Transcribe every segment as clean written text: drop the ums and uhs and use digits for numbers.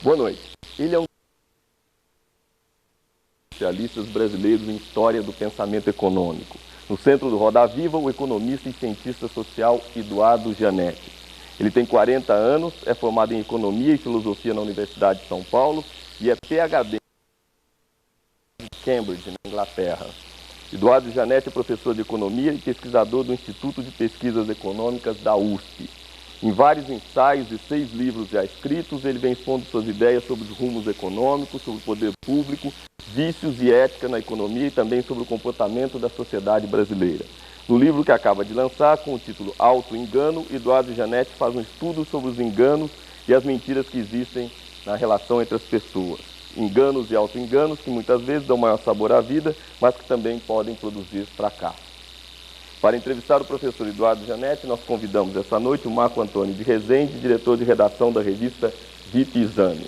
Boa noite. Ele é um dos especialistas brasileiros em história do pensamento econômico. No centro do Roda Viva, o economista e cientista social Eduardo Jannetti. Ele tem 40 anos, é formado em Economia e Filosofia na Universidade de São Paulo e é PhD de Cambridge, na Inglaterra. Eduardo Jannetti é professor de Economia e pesquisador do Instituto de Pesquisas Econômicas da USP. Em vários ensaios e 6 livros já escritos, ele vem expondo suas ideias sobre os rumos econômicos, sobre o poder público, vícios e ética na economia e também sobre o comportamento da sociedade brasileira. No livro que acaba de lançar, com o título Auto-engano, Eduardo Jannetti faz um estudo sobre os enganos e as mentiras que existem na relação entre as pessoas. Enganos e auto-enganos que muitas vezes dão maior sabor à vida, mas que também podem produzir fracasso. Para entrevistar o professor Eduardo Jannetti, nós convidamos essa noite o Marco Antônio de Rezende, diretor de redação da revista VIP Exame.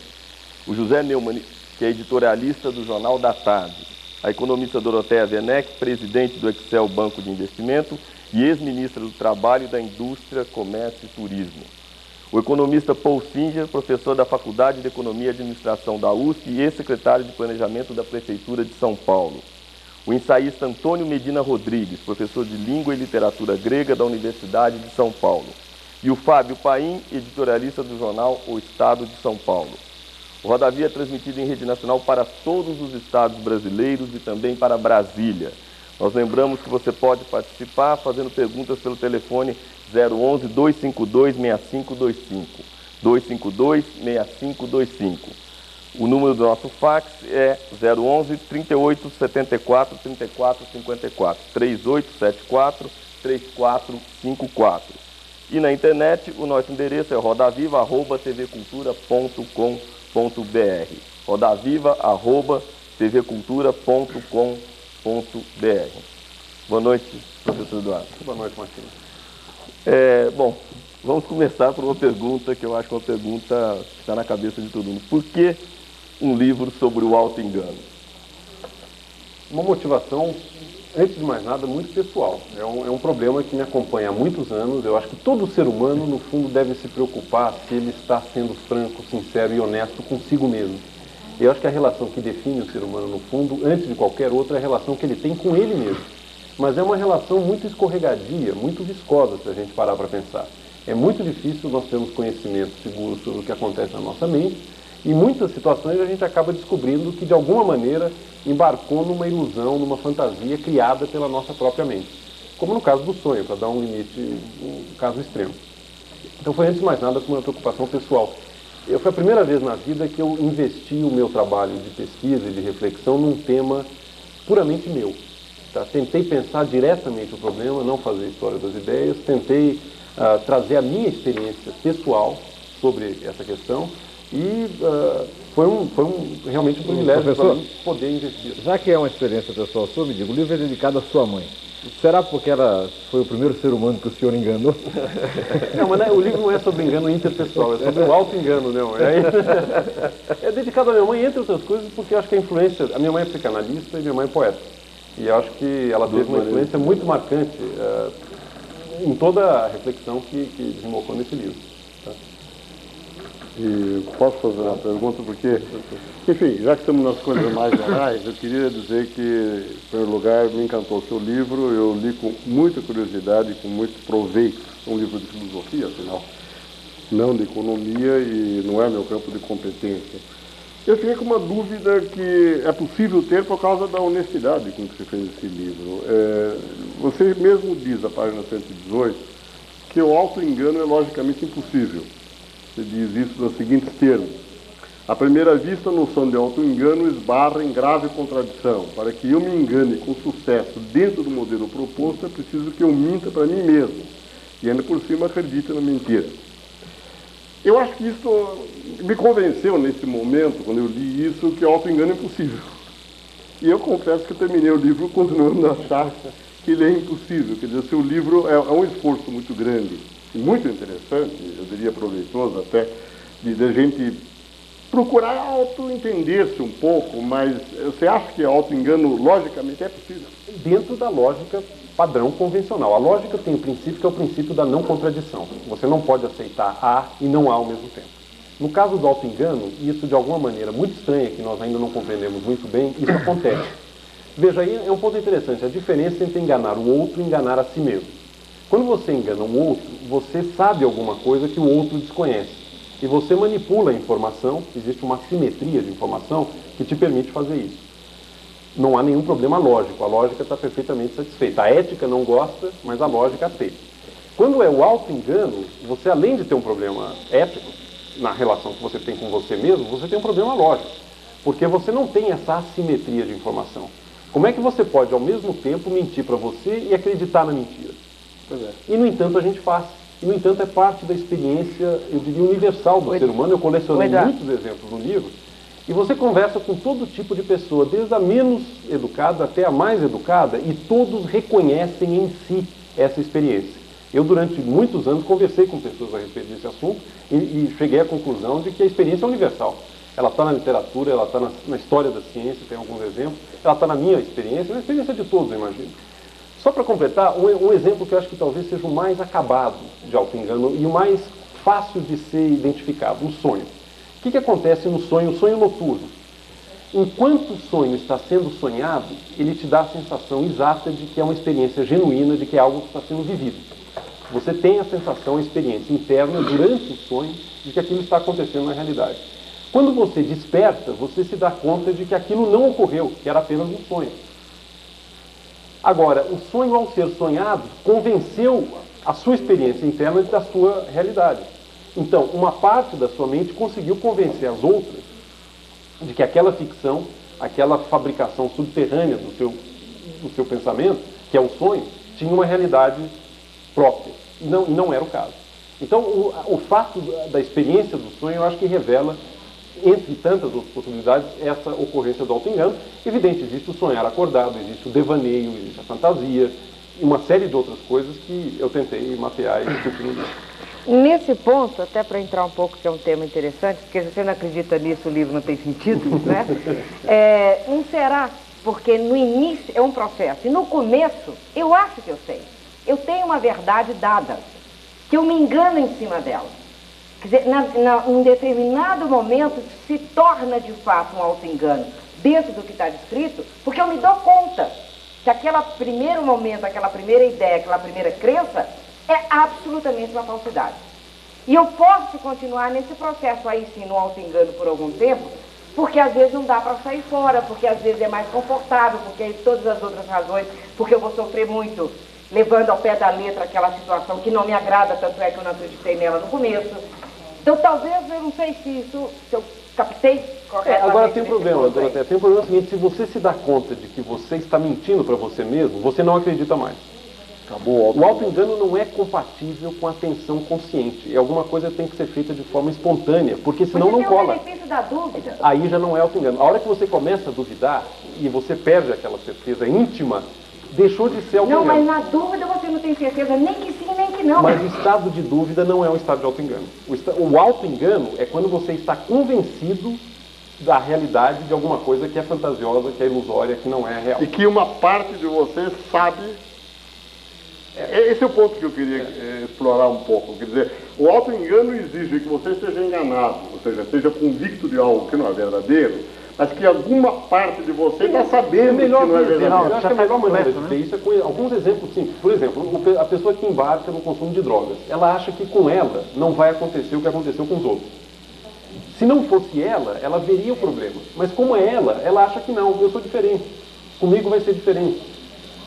O José Neumann, que é editorialista do Jornal da Tarde. A economista Doroteia Werneck, presidente do Excel Banco de Investimento e ex-ministra do Trabalho, da Indústria, Comércio e Turismo. O economista Paul Singer, professor da Faculdade de Economia e Administração da USP e ex-secretário de Planejamento da Prefeitura de São Paulo. O ensaísta Antônio Medina Rodrigues, professor de Língua e Literatura Grega da Universidade de São Paulo. E o Fábio Paim, editorialista do jornal O Estado de São Paulo. O Roda Viva é transmitido em rede nacional para todos os estados brasileiros e também para Brasília. Nós lembramos que você pode participar fazendo perguntas pelo telefone 011-252-6525. 252-6525. O número do nosso fax é 011-3874-3454, 3874-3454. E na internet, o nosso endereço é rodaviva@tvcultura.com.br. rodaviva@tvcultura.com.br. Boa noite, professor Eduardo. Boa noite, Martins. Bom, vamos começar por uma pergunta que eu acho que é uma pergunta que está na cabeça de todo mundo. Por que um livro sobre o auto-engano? Uma motivação, antes de mais nada, muito pessoal. É um problema que me acompanha há muitos anos. Eu acho que todo ser humano, no fundo, deve se preocupar se ele está sendo franco, sincero e honesto consigo mesmo. Eu acho que a relação que define o ser humano, no fundo, antes de qualquer outra, é a relação que ele tem com ele mesmo. Mas é uma relação muito escorregadia, muito viscosa, se a gente parar para pensar. É muito difícil nós termos conhecimento seguro sobre o que acontece na nossa mente. Em muitas situações a gente acaba descobrindo que de alguma maneira embarcou numa ilusão, numa fantasia criada pela nossa própria mente. Como no caso do sonho, para dar um limite, um caso extremo. Então foi antes de mais nada uma preocupação pessoal. Foi a primeira vez na vida que eu investi o meu trabalho de pesquisa e de reflexão num tema puramente meu. Tá? Tentei pensar diretamente o problema, não fazer história das ideias, tentei trazer a minha experiência pessoal sobre essa questão. E foi realmente um privilégio para mim poder investir. Já que é uma experiência pessoal sua, me diga, o livro é dedicado à sua mãe. Será porque ela foi o primeiro ser humano que o senhor enganou? Não, mas o livro não é sobre engano interpessoal, é sobre o auto-engano, não. É dedicado à minha mãe, entre outras coisas, porque eu acho que a influência... A minha mãe é psicanalista e minha mãe é poeta. E eu acho que ela teve uma influência muito marcante em toda a reflexão que desembocou nesse livro. E posso fazer uma pergunta, porque, enfim, já que estamos nas coisas mais gerais, eu queria dizer que, em primeiro lugar, me encantou o seu livro, eu li com muita curiosidade e com muito proveito. É um livro de filosofia, afinal, não de economia, e não é meu campo de competência. Eu fiquei com uma dúvida que é possível ter por causa da honestidade com que você fez esse livro. Você mesmo diz, na página 118, que o auto-engano é logicamente impossível. Você diz isso nos seguintes termos: à primeira vista, a noção de auto-engano esbarra em grave contradição. Para que eu me engane com sucesso dentro do modelo proposto, é preciso que eu minta para mim mesmo. E ainda por cima acredite na mentira. Eu acho que isso me convenceu nesse momento, quando eu li isso, que o auto-engano é impossível. E eu confesso que eu terminei o livro continuando a achar que ele é impossível. Quer dizer, o seu livro é um esforço muito grande. Muito interessante, eu diria proveitoso até, de a gente procurar auto-entender-se um pouco, mas você acha que auto-engano logicamente é possível? Dentro da lógica padrão convencional. A lógica tem um princípio que é o princípio da não contradição. Você não pode aceitar A e não A ao mesmo tempo. No caso do auto-engano, isso de alguma maneira muito estranha, que nós ainda não compreendemos muito bem, isso acontece. Veja, aí é um ponto interessante, a diferença entre enganar o outro e enganar a si mesmo. Quando você engana o outro, você sabe alguma coisa que o outro desconhece. E você manipula a informação, existe uma simetria de informação que te permite fazer isso. Não há nenhum problema lógico, a lógica está perfeitamente satisfeita. A ética não gosta, mas a lógica aceita. Quando é o auto-engano, você além de ter um problema ético, na relação que você tem com você mesmo, você tem um problema lógico. Porque você não tem essa assimetria de informação. Como é que você pode, ao mesmo tempo, mentir para você e acreditar na mentira? E, no entanto, a gente faz. E, no entanto, é parte da experiência, eu diria, universal do ser humano. Eu colecionei muitos exemplos no livro. E você conversa com todo tipo de pessoa, desde a menos educada até a mais educada, e todos reconhecem em si essa experiência. Eu, durante muitos anos, conversei com pessoas a respeito desse assunto e cheguei à conclusão de que a experiência é universal. Ela está na literatura, ela está na história da ciência, tem alguns exemplos, ela está na minha experiência, na experiência de todos, eu imagino. Só para completar, um exemplo que eu acho que talvez seja o mais acabado de auto-engano e o mais fácil de ser identificado, o sonho. O que acontece no sonho, o sonho noturno? Enquanto o sonho está sendo sonhado, ele te dá a sensação exata de que é uma experiência genuína, de que é algo que está sendo vivido. Você tem a sensação, a experiência interna durante o sonho de que aquilo está acontecendo na realidade. Quando você desperta, você se dá conta de que aquilo não ocorreu, que era apenas um sonho. Agora, o sonho, ao ser sonhado, convenceu a sua experiência interna da sua realidade. Então, uma parte da sua mente conseguiu convencer as outras de que aquela ficção, aquela fabricação subterrânea do seu pensamento, que é o sonho, tinha uma realidade própria. E não era o caso. Então, o fato da experiência do sonho, eu acho que revela, entre tantas outras possibilidades, essa ocorrência do auto-engano. Evidente, existe o sonhar acordado, existe o devaneio, existe a fantasia, e uma série de outras coisas que eu tentei mapear e discutir no livro. Nesse ponto, até para entrar um pouco, que é um tema interessante, porque se você não acredita nisso, o livro não tem sentido, né? Não será, porque no início é um processo, e no começo, eu acho que eu sei. Eu tenho uma verdade dada, que eu me engano em cima dela. Quer dizer, em determinado momento se torna de fato um auto-engano dentro do que está descrito, porque eu me dou conta que aquele primeiro momento, aquela primeira ideia, aquela primeira crença é absolutamente uma falsidade. E eu posso continuar nesse processo aí sim, no auto-engano por algum tempo, porque às vezes não dá para sair fora, porque às vezes é mais confortável, porque todas as outras razões, porque eu vou sofrer muito levando ao pé da letra aquela situação que não me agrada, tanto é que eu não acreditei nela no começo. Então talvez, eu não sei se eu captei corretamente. Agora tem um problema, Dorothea, tem um problema seguinte, se você se dá conta de que você está mentindo para você mesmo, você não acredita mais. Acabou o auto-engano não é compatível com a atenção consciente. É alguma coisa que tem que ser feita de forma espontânea, porque senão não cola. Mas tem o benefício da dúvida. Aí já não é auto-engano. A hora que você começa a duvidar e você perde aquela certeza íntima, deixou de ser auto-engano. Não, mas na dúvida você não tem certeza nem que sim, nem que não. Mas o estado de dúvida não é um estado de auto-engano. O auto-engano é quando você está convencido da realidade de alguma coisa que é fantasiosa, que é ilusória, que não é real. E que uma parte de você sabe. Esse é o ponto que eu queria explorar um pouco. Quer dizer, o auto-engano exige que você esteja enganado, ou seja, esteja convicto de algo que não é verdadeiro, mas que alguma parte de você está sabendo que não é verdadeiro. Eu acho que a melhor maneira de ver isso é com alguns exemplos simples. Por exemplo, a pessoa que embarca no consumo de drogas, ela acha que com ela não vai acontecer o que aconteceu com os outros. Se não fosse ela veria o problema. Mas como é ela acha que não, eu sou diferente. Comigo vai ser diferente.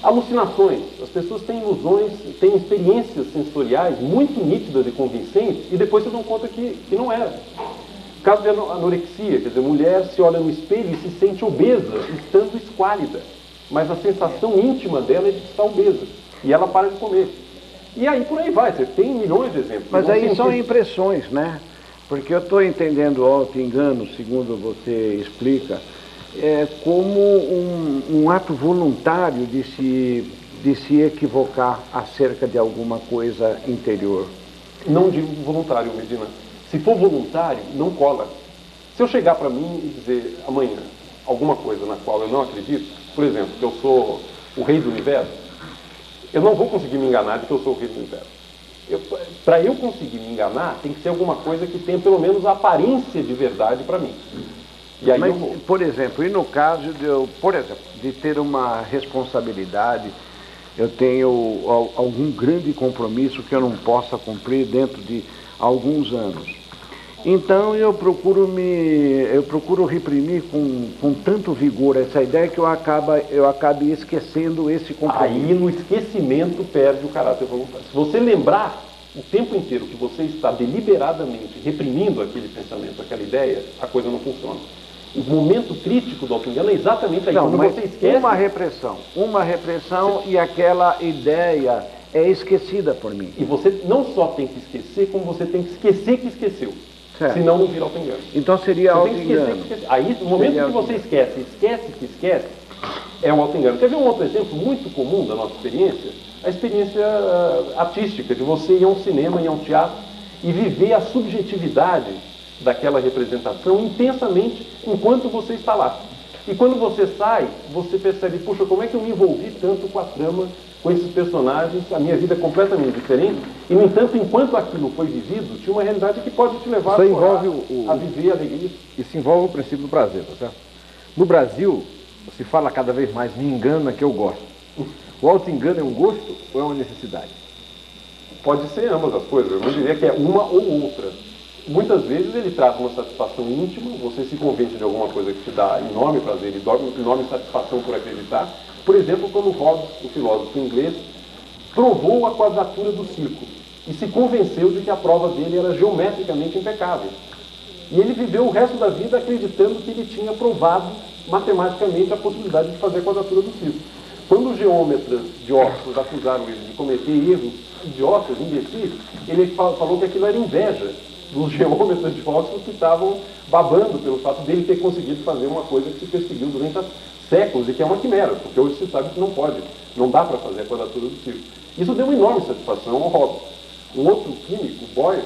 Alucinações. As pessoas têm ilusões, têm experiências sensoriais muito nítidas e convincentes e depois se dão conta que não era. O caso de anorexia, quer dizer, a mulher se olha no espelho e se sente obesa, estando esquálida. Mas a sensação íntima dela é de estar obesa. E ela para de comer. E aí por aí vai, você tem milhões de exemplos. Mas aí são impressões, né? Porque eu estou entendendo o auto-engano, segundo você explica, como um ato voluntário de se equivocar acerca de alguma coisa interior. Não digo voluntário, Medina. Se for voluntário, não cola. Se eu chegar para mim e dizer amanhã alguma coisa na qual eu não acredito, por exemplo, que eu sou o rei do universo, eu não vou conseguir me enganar de que eu sou o rei do universo. Para eu conseguir me enganar, tem que ser alguma coisa que tenha pelo menos a aparência de verdade para mim. E aí Mas, eu vou. por exemplo, e no caso de ter uma responsabilidade, eu tenho algum grande compromisso que eu não possa cumprir dentro de alguns anos. Então eu procuro reprimir com tanto vigor essa ideia que eu acabe esquecendo esse compromisso. Aí no esquecimento perde o caráter voluntário. Se você lembrar o tempo inteiro que você está deliberadamente reprimindo aquele pensamento, aquela ideia, a coisa não funciona. O momento crítico do auto-engano é exatamente aí, Não, quando mas você esquece... Uma repressão e aquela ideia é esquecida por mim. E você não só tem que esquecer, como você tem que esquecer que esqueceu. Certo. Senão não vira auto-engano. Então seria Você tem que esquecer auto-engano. que esquece. Aí, no momento que você esquece que esquece, é um auto-engano. Quer ver um outro exemplo muito comum da nossa experiência? A experiência artística, de você ir a um cinema, ir a um teatro e viver a subjetividade daquela representação intensamente enquanto você está lá. E quando você sai, você percebe, puxa, como é que eu me envolvi tanto com a trama, com esses personagens, a minha vida é completamente diferente, e no entanto, enquanto aquilo foi vivido, tinha uma realidade que pode te levar Isso envolve a viver a alegria. Isso envolve o princípio do prazer, tá certo? No Brasil, se fala cada vez mais, me engana que eu gosto. O auto-engano é um gosto ou é uma necessidade? Pode ser ambas as coisas, eu não diria que é uma ou outra. Muitas vezes ele traz uma satisfação íntima, você se convence de alguma coisa que te dá enorme prazer e enorme satisfação por acreditar. Por exemplo, quando Hobbes, o filósofo inglês, provou a quadratura do círculo e se convenceu de que a prova dele era geometricamente impecável. E ele viveu o resto da vida acreditando que ele tinha provado matematicamente a possibilidade de fazer a quadratura do círculo. Quando os geômetras de Oxford acusaram ele de cometer erros idiotas, imbecis, ele falou que aquilo era inveja dos geômetras de Oxford que estavam babando pelo fato dele ter conseguido fazer uma coisa que se perseguiu durante séculos e que é uma quimera, porque hoje se sabe que não pode, não dá para fazer a quadratura do círculo. Isso deu uma enorme satisfação ao Hobbes. Um outro químico, Boyle,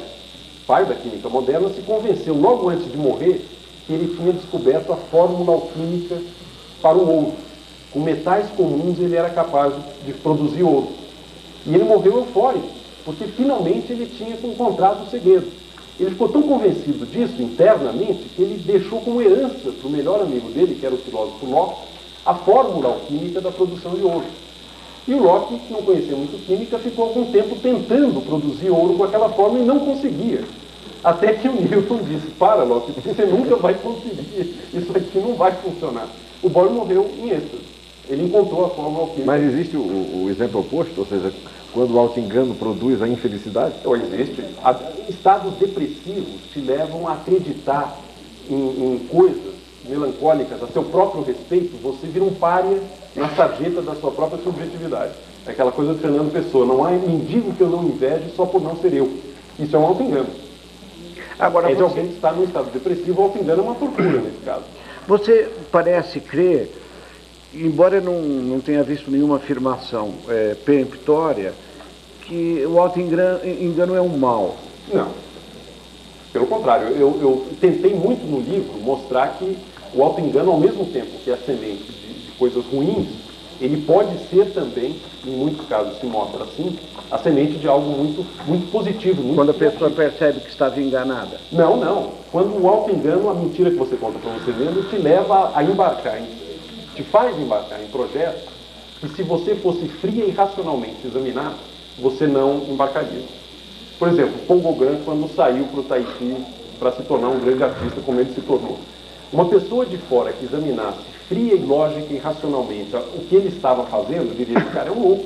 pai da química moderna, se convenceu logo antes de morrer que ele tinha descoberto a fórmula alquímica para o ouro. Com metais comuns ele era capaz de produzir ouro. E ele morreu eufórico, porque finalmente ele tinha encontrado o segredo. Ele ficou tão convencido disso internamente que ele deixou como herança para o melhor amigo dele, que era o filósofo Locke, a fórmula alquímica da produção de ouro. E o Locke, que não conhecia muito química, ficou algum tempo tentando produzir ouro com aquela fórmula e não conseguia. Até que o Newton disse, para Locke, você nunca vai conseguir, isso aqui não vai funcionar. O Boyle morreu em êxtase. Ele encontrou a fórmula alquímica. Mas existe o exemplo oposto, ou seja, quando o auto-engano produz a infelicidade? Ou existe. Estados depressivos te levam a acreditar em coisas melancólicas a seu próprio respeito, você vira um pária na sarjeta da sua própria subjetividade. É aquela coisa de Fernando Pessoa, não há mendigo que eu não inveje só por não ser eu. Isso é um auto-engano. Agora, de alguém que está num estado depressivo, o auto-engano é uma tortura nesse caso. Você parece crer, embora eu não tenha visto nenhuma afirmação peremptória, que o auto-engano é um mal. Não. Pelo contrário, eu tentei muito no livro mostrar que o auto-engano, ao mesmo tempo que é semente de coisas ruins, ele pode ser também, em muitos casos se mostra assim, a semente de algo muito, muito positivo. Muito quando a pessoa percebe que estava enganada. Não. Quando o auto-engano, a mentira que você conta para você mesmo, te leva a embarcar, te faz embarcar em projetos que, se você fosse fria e racionalmente examinar, você não embarcaria. Por exemplo, Paul Gauguin, quando saiu para o Tahiti para se tornar um grande artista como ele se tornou. Uma pessoa de fora que examinasse fria e lógica e racionalmente o que ele estava fazendo, diria que esse cara é um louco.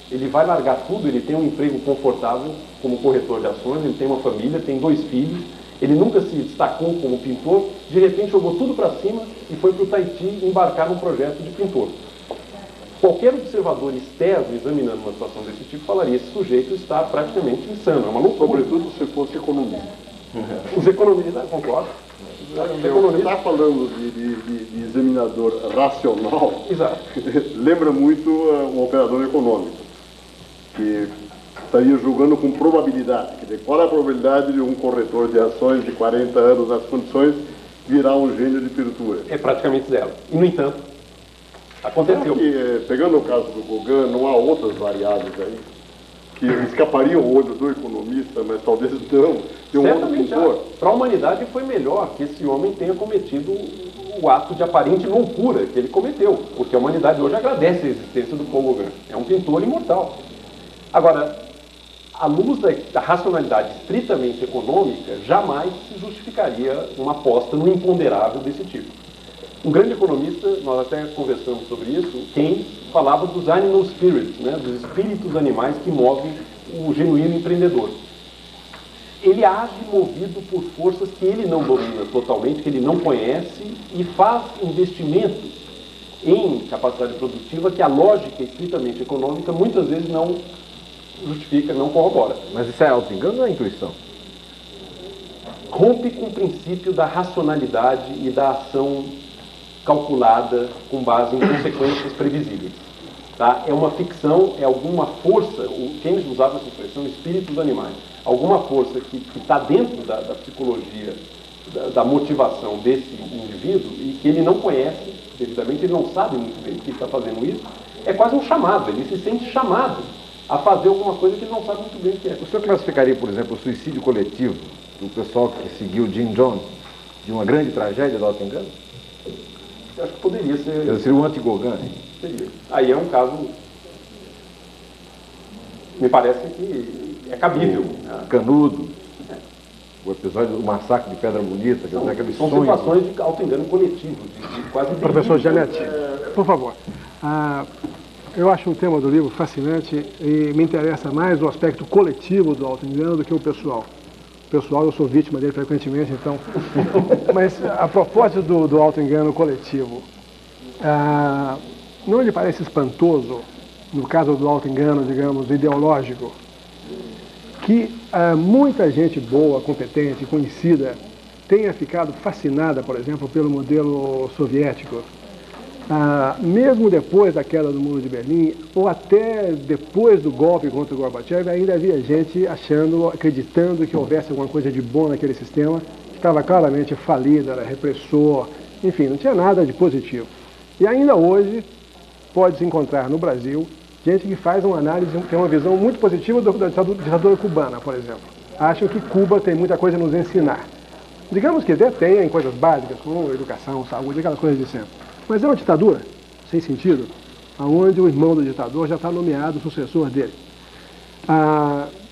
Ele vai largar tudo, ele tem um emprego confortável como corretor de ações, ele tem uma família, tem 2 filhos, ele nunca se destacou como pintor, de repente jogou tudo para cima e foi para o Tahiti embarcar num projeto de pintor. Qualquer observador externo examinando uma situação desse tipo falaria, esse sujeito está praticamente insano, é uma loucura. Sobretudo se fosse economista. Os economistas, concordo. Você está falando de examinador racional. Exato. Lembra muito um operador econômico, que estaria julgando com probabilidade. Quer dizer, qual é a probabilidade de um corretor de ações de 40 anos nas condições virar um gênio de pintura? É praticamente zero. E, no entanto, aconteceu. Será que, pegando o caso do Gauguin, não há outras variáveis aí? que escaparia o olho do economista, mas talvez não, de um outro pintor. Para a humanidade foi melhor que esse homem tenha cometido o ato de aparente loucura que ele cometeu, porque a humanidade hoje agradece a existência do Paul Gauguin. É um pintor imortal. Agora, à luz da racionalidade estritamente econômica, jamais se justificaria uma aposta no imponderável desse tipo. Um grande economista, nós até conversamos sobre isso, Keynes, falava dos animal spirits, né, dos espíritos animais que movem o genuíno empreendedor. Ele age movido por forças que ele não domina totalmente, que ele não conhece, e faz investimentos em capacidade produtiva que a lógica estritamente econômica muitas vezes não justifica, não corrobora. Mas isso é auto-engano ou é intuição? Rompe com o princípio da racionalidade e da ação calculada com base em consequências previsíveis. Tá? É uma ficção, é alguma força, o Keynes usava essa expressão, espíritos animais, alguma força que está dentro da psicologia, da motivação desse indivíduo e que ele não conhece devidamente, ele não sabe muito bem que está fazendo isso, é quase um chamado, ele se sente chamado a fazer alguma coisa que ele não sabe muito bem o que é. O senhor classificaria, por exemplo, o suicídio coletivo do pessoal que seguiu Jim Jones de uma grande tragédia do auto-engano? Eu acho que poderia ser. Seria um anti-Gauguin? Seria. Aí é um caso, me parece que é cabível. Canudo, o episódio do massacre de Pedra Bonita, São sonho. situações de auto-engano coletivo, de quase... Professor Janete, por favor. Eu acho um tema do livro fascinante e me interessa mais o aspecto coletivo do auto-engano do que o pessoal. O pessoal, eu sou vítima dele frequentemente, então... Mas, a propósito do auto-engano coletivo, não lhe parece espantoso, no caso do auto-engano, digamos, ideológico, que muita gente boa, competente, conhecida, tenha ficado fascinada, por exemplo, pelo modelo soviético, mesmo depois da queda do Muro de Berlim, ou até depois do golpe contra o Gorbachev, ainda havia gente acreditando que houvesse alguma coisa de bom naquele sistema, que estava claramente falido, era repressor, enfim, não tinha nada de positivo. E ainda hoje pode-se encontrar no Brasil gente que faz uma análise, tem uma visão muito positiva da ditadura cubana, por exemplo. Acham que Cuba tem muita coisa a nos ensinar. Digamos que até tenha em coisas básicas, como educação, saúde, aquelas coisas de sempre. Mas é uma ditadura, sem sentido, onde o irmão do ditador já está nomeado sucessor dele.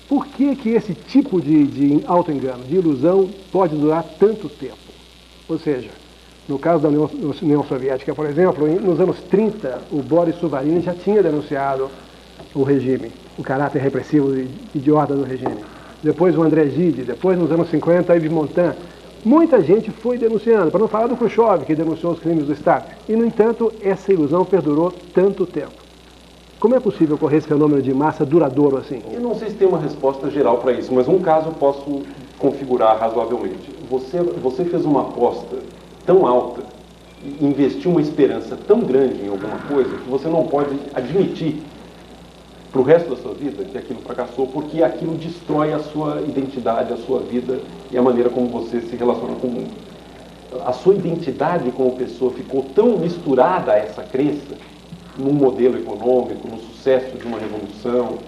Por que esse tipo de auto-engano, de ilusão, pode durar tanto tempo? Ou seja, no caso da União Soviética, por exemplo, nos anos 30, o Boris Suvarin já tinha denunciado o regime, o caráter repressivo e idiota do regime. Depois o André Gide, depois nos anos 50, Yves Montand. Muita gente foi denunciando, para não falar do Khrushchev, que denunciou os crimes do Estado. E, no entanto, essa ilusão perdurou tanto tempo. Como é possível ocorrer esse fenômeno de massa duradouro assim? Eu não sei se tem uma resposta geral para isso, mas um caso eu posso configurar razoavelmente. Você fez uma aposta tão alta, investiu uma esperança tão grande em alguma coisa, que você não pode admitir para o resto da sua vida que aquilo fracassou, porque aquilo destrói a sua identidade, a sua vida e a maneira como você se relaciona com o mundo. A sua identidade como pessoa ficou tão misturada a essa crença, num modelo econômico, no sucesso de uma revolução,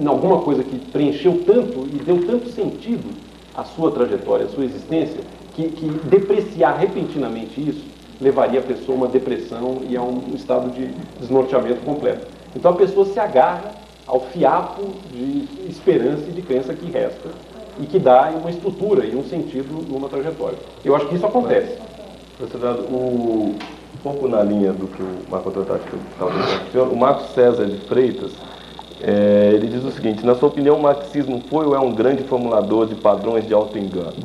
em alguma coisa que preencheu tanto e deu tanto sentido à sua trajetória, à sua existência, que depreciar repentinamente isso levaria a pessoa a uma depressão e a um estado de desnorteamento completo. Então a pessoa se agarra ao fiapo de esperança e de crença que resta e que dá uma estrutura e um sentido numa trajetória. Eu acho que isso acontece. Um pouco na linha do que o Marco Antônio estava dizendo, o Marcos César de Freitas, ele diz o seguinte: na sua opinião, o marxismo foi ou é um grande formulador de padrões de auto-engano?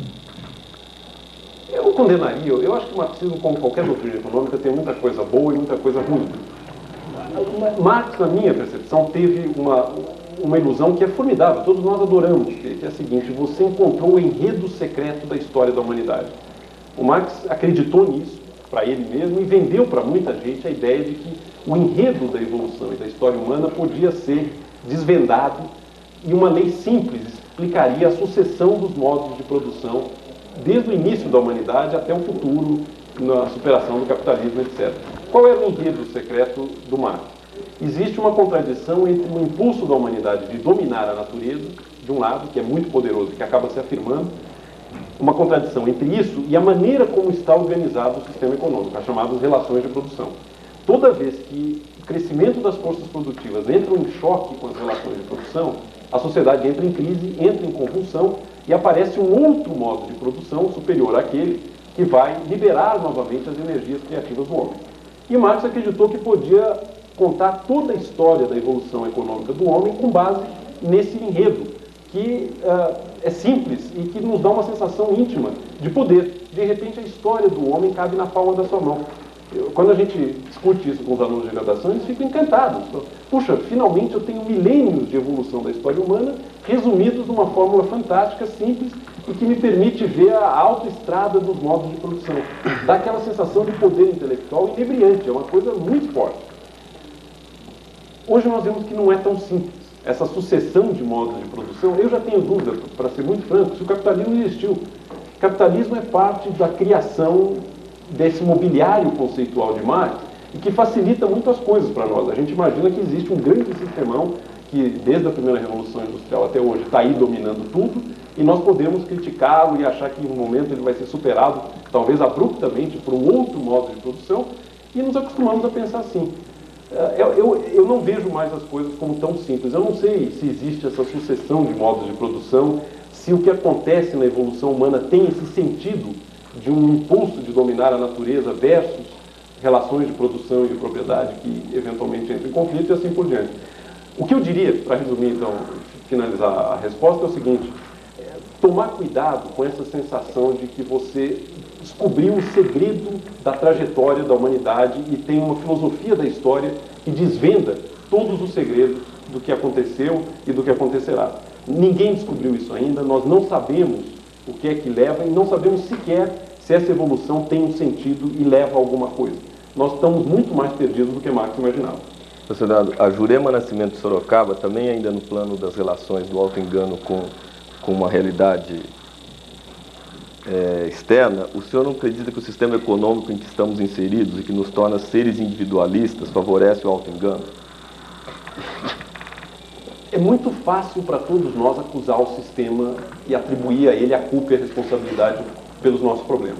Eu não condenaria. Eu acho que o marxismo, como qualquer doutrina econômica, tem muita coisa boa e muita coisa ruim. Marx, na minha percepção, teve uma ilusão que é formidável, todos nós adoramos, que é a seguinte: você encontrou o enredo secreto da história da humanidade. O Marx acreditou nisso, para ele mesmo, e vendeu para muita gente a ideia de que o enredo da evolução e da história humana podia ser desvendado e uma lei simples explicaria a sucessão dos modos de produção desde o início da humanidade até o futuro, na superação do capitalismo, etc. Qual era o enredo secreto do Marx? existe uma contradição entre o impulso da humanidade de dominar a natureza, de um lado, que é muito poderoso e que acaba se afirmando, uma contradição entre isso e a maneira como está organizado o sistema econômico, as chamadas relações de produção. Toda vez que o crescimento das forças produtivas entra em choque com as relações de produção, a sociedade entra em crise, entra em convulsão e aparece um outro modo de produção superior àquele que vai liberar novamente as energias criativas do homem. E Marx acreditou que podia contar toda a história da evolução econômica do homem com base nesse enredo, que é simples e que nos dá uma sensação íntima de poder. De repente, a história do homem cabe na palma da sua mão. Quando a gente discute isso com os alunos de graduação, eles ficam encantados. Puxa, finalmente eu tenho milênios de evolução da história humana resumidos numa fórmula fantástica, simples, e que me permite ver a autoestrada dos modos de produção. Dá aquela sensação de poder intelectual inebriante, é uma coisa muito forte. Hoje nós vemos que não é tão simples. Essa sucessão de modos de produção, eu já tenho dúvida, para ser muito franco, se o capitalismo existiu. O capitalismo é parte da criação desse mobiliário conceitual de Marx e que facilita muito as coisas para nós. A gente imagina que existe um grande sistemão que, desde a primeira Revolução Industrial até hoje, está aí dominando tudo e nós podemos criticá-lo e achar que em um momento ele vai ser superado, talvez abruptamente, por um outro modo de produção, e nos acostumamos a pensar assim. Eu não vejo mais as coisas como tão simples. Eu não sei se existe essa sucessão de modos de produção, se o que acontece na evolução humana tem esse sentido de um impulso de dominar a natureza versus relações de produção e de propriedade que eventualmente entram em conflito e assim por diante. O que eu diria, para resumir então, finalizar a resposta, é o seguinte: tomar cuidado com essa sensação de que você descobriu o segredo da trajetória da humanidade e tem uma filosofia da história que desvenda todos os segredos do que aconteceu e do que acontecerá. Ninguém descobriu isso ainda, nós não sabemos o que é que leva e não sabemos sequer se essa evolução tem um sentido e leva a alguma coisa. Nós estamos muito mais perdidos do que Marx imaginava. Senado, a Jurema Nascimento de Sorocaba, também ainda no plano das relações do auto-engano com uma realidade externa, o senhor não acredita que o sistema econômico em que estamos inseridos e que nos torna seres individualistas favorece o auto-engano? É muito fácil para todos nós acusar o sistema e atribuir a ele a culpa e a responsabilidade pelos nossos problemas.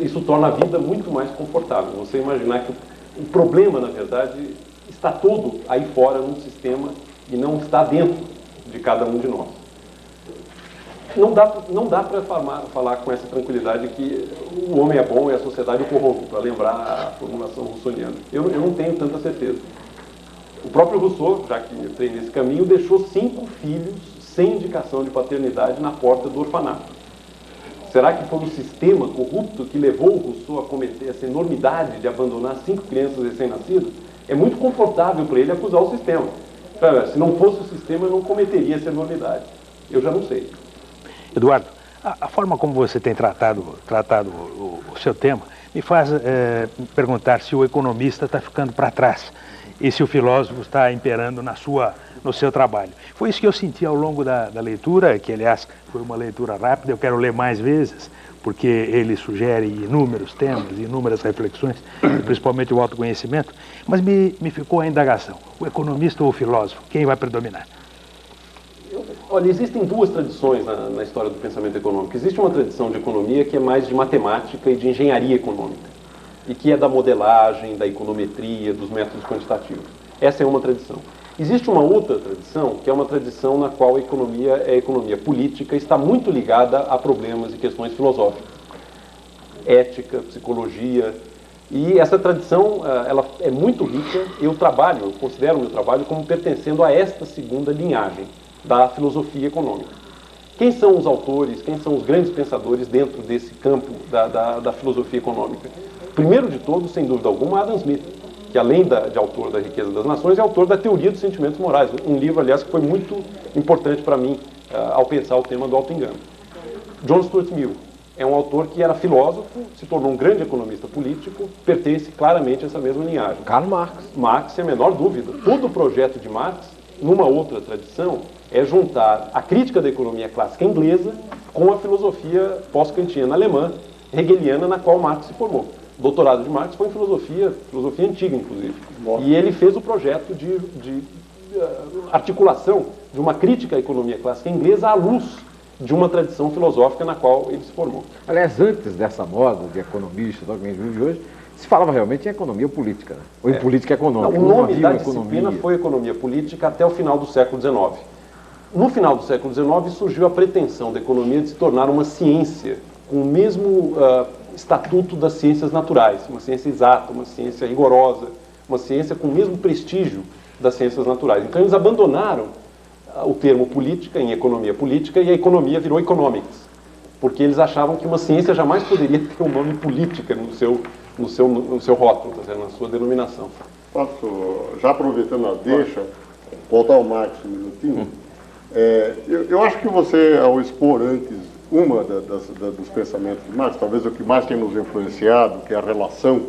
Isso torna a vida muito mais confortável. Você imaginar que o problema, na verdade, está todo aí fora num sistema e não está dentro de cada um de nós. Não dá para falar com essa tranquilidade que o homem é bom e a sociedade o corrompe, para lembrar a formulação russoniana. Eu não tenho tanta certeza. O próprio Rousseau, já que entrei nesse caminho, deixou 5 filhos sem indicação de paternidade na porta do orfanato. Será que foi o sistema corrupto que levou o Rousseau a cometer essa enormidade de abandonar 5 crianças recém-nascidas? É muito confortável para ele acusar o sistema. Se não fosse o sistema, eu não cometeria essa enormidade. Eu já não sei. Eduardo, a forma como você tem tratado o seu tema me faz perguntar se o economista está ficando para trás e se o filósofo está imperando no seu trabalho. Foi isso que eu senti ao longo da leitura, que aliás foi uma leitura rápida, eu quero ler mais vezes, porque ele sugere inúmeros temas, inúmeras reflexões, principalmente o autoconhecimento, mas me ficou a indagação, o economista ou o filósofo, quem vai predominar? Olha, existem 2 tradições na história do pensamento econômico. Existe uma tradição de economia que é mais de matemática e de engenharia econômica, e que é da modelagem, da econometria, dos métodos quantitativos. Essa é uma tradição. Existe uma outra tradição, que é uma tradição na qual a economia é economia política, está muito ligada a problemas e questões filosóficas, ética, psicologia. E essa tradição, ela é muito rica. Eu considero o meu trabalho como pertencendo a esta segunda linhagem da filosofia econômica. Quem são os autores, quem são os grandes pensadores dentro desse campo da filosofia econômica? Primeiro de todos, sem dúvida alguma, Adam Smith, que além de autor da Riqueza das Nações, é autor da Teoria dos Sentimentos Morais, um livro, aliás, que foi muito importante para mim ao pensar o tema do auto-engano. John Stuart Mill é um autor que era filósofo, se tornou um grande economista político, pertence claramente a essa mesma linhagem. Karl Marx. Marx, sem a menor dúvida. Todo o projeto de Marx, numa outra tradição, é juntar a crítica da economia clássica inglesa com a filosofia pós-kantiana alemã, hegeliana, na qual Marx se formou. doutorado de Marx foi em filosofia antiga, inclusive. E ele fez o projeto de articulação de uma crítica à economia clássica inglesa à luz de uma tradição filosófica na qual ele se formou. Aliás, antes dessa moda de economista, que a gente vive hoje, se falava realmente em economia política, né? Ou em política econômica. Não, o nome da disciplina foi economia política até o final do século XIX. No final do século XIX surgiu a pretensão da economia de se tornar uma ciência com o mesmo estatuto das ciências naturais, uma ciência exata, uma ciência rigorosa, uma ciência com o mesmo prestígio das ciências naturais. Então eles abandonaram o termo política em economia política e a economia virou economics, porque eles achavam que uma ciência jamais poderia ter um nome política no seu rótulo, na sua denominação. Posso, já aproveitando a deixa, voltar ao Marx um minutinho? Eu acho que você, ao expor antes uma dos pensamentos de Marx, talvez o que mais tem nos influenciado, que é a relação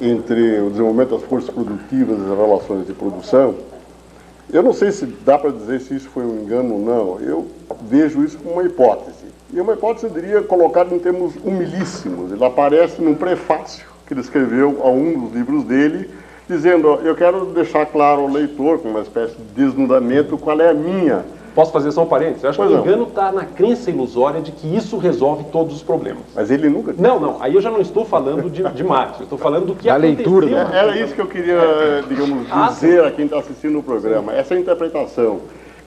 entre o desenvolvimento das forças produtivas e as relações de produção, eu não sei se dá para dizer se isso foi um engano ou não, eu vejo isso como uma hipótese. E uma hipótese, eu diria, colocada em termos humilíssimos. Ele aparece num prefácio que ele escreveu a um dos livros dele, dizendo, eu quero deixar claro ao leitor, com uma espécie de desnudamento, qual é a minha... Posso fazer só um parênteses? Eu acho que o engano está na crença ilusória de que isso resolve todos os problemas. Mas ele nunca... Não, aí eu já não estou falando de Marx, eu estou falando do que da aconteceu. leitura. Era isso que eu queria, digamos, dizer a quem está assistindo o programa. Essa interpretação,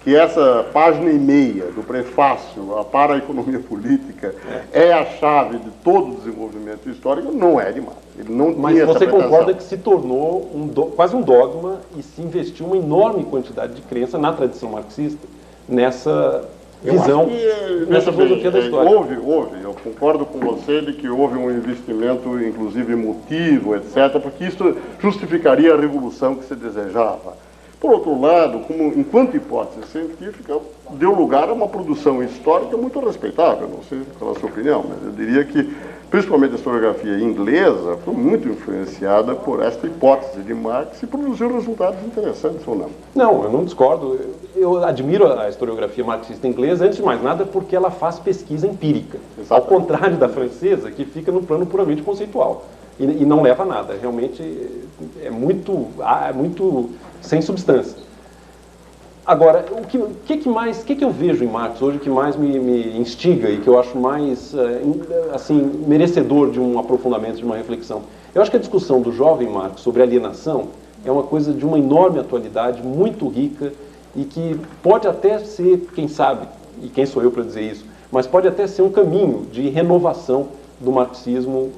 que essa página e meia do prefácio para a economia política é a chave de todo o desenvolvimento histórico, não é de Marx. Ele não Mas tinha você essa concorda que se tornou quase um dogma e se investiu uma enorme quantidade de crença na tradição marxista, nessa visão, nessa filosofia da história. Houve, eu concordo com você de que houve um investimento, inclusive emotivo, etc., porque isso justificaria a revolução que se desejava. Por outro lado, enquanto hipótese científica, deu lugar a uma produção histórica muito respeitável, não sei qual é a sua opinião, mas eu diria que, principalmente a historiografia inglesa, foi muito influenciada por esta hipótese de Marx e produziu resultados interessantes ou não? Não, eu não discordo. Eu admiro a historiografia marxista inglesa, antes de mais nada, porque ela faz pesquisa empírica. Exatamente. Ao contrário da francesa, que fica no plano puramente conceitual e não leva a nada. Realmente é muito sem substância. Agora, o que eu vejo em Marx hoje que mais me instiga e que eu acho mais assim, merecedor de um aprofundamento, de uma reflexão? Eu acho que a discussão do jovem Marx sobre alienação é uma coisa de uma enorme atualidade, muito rica e que pode até ser, quem sabe, e quem sou eu para dizer isso, mas pode até ser um caminho de renovação do marxismo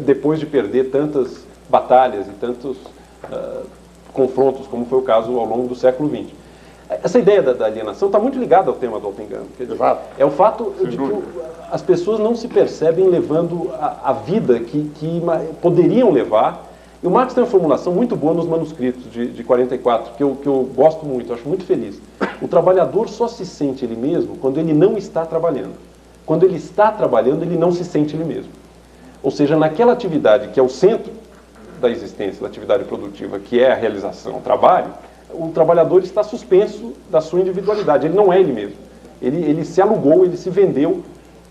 depois de perder tantas batalhas e tantos confrontos, como foi o caso ao longo do século XX. Essa ideia da alienação está muito ligada ao tema do autoengano. É o fato de que as pessoas não se percebem levando a vida que poderiam levar. E o Marx tem uma formulação muito boa nos manuscritos de 44, que eu gosto muito, acho muito feliz. O trabalhador só se sente ele mesmo quando ele não está trabalhando. Quando ele está trabalhando, ele não se sente ele mesmo. Ou seja, naquela atividade que é o centro da existência, da atividade produtiva, que é a realização, o trabalho, o trabalhador está suspenso da sua individualidade, ele não é ele mesmo. Ele se alugou, ele se vendeu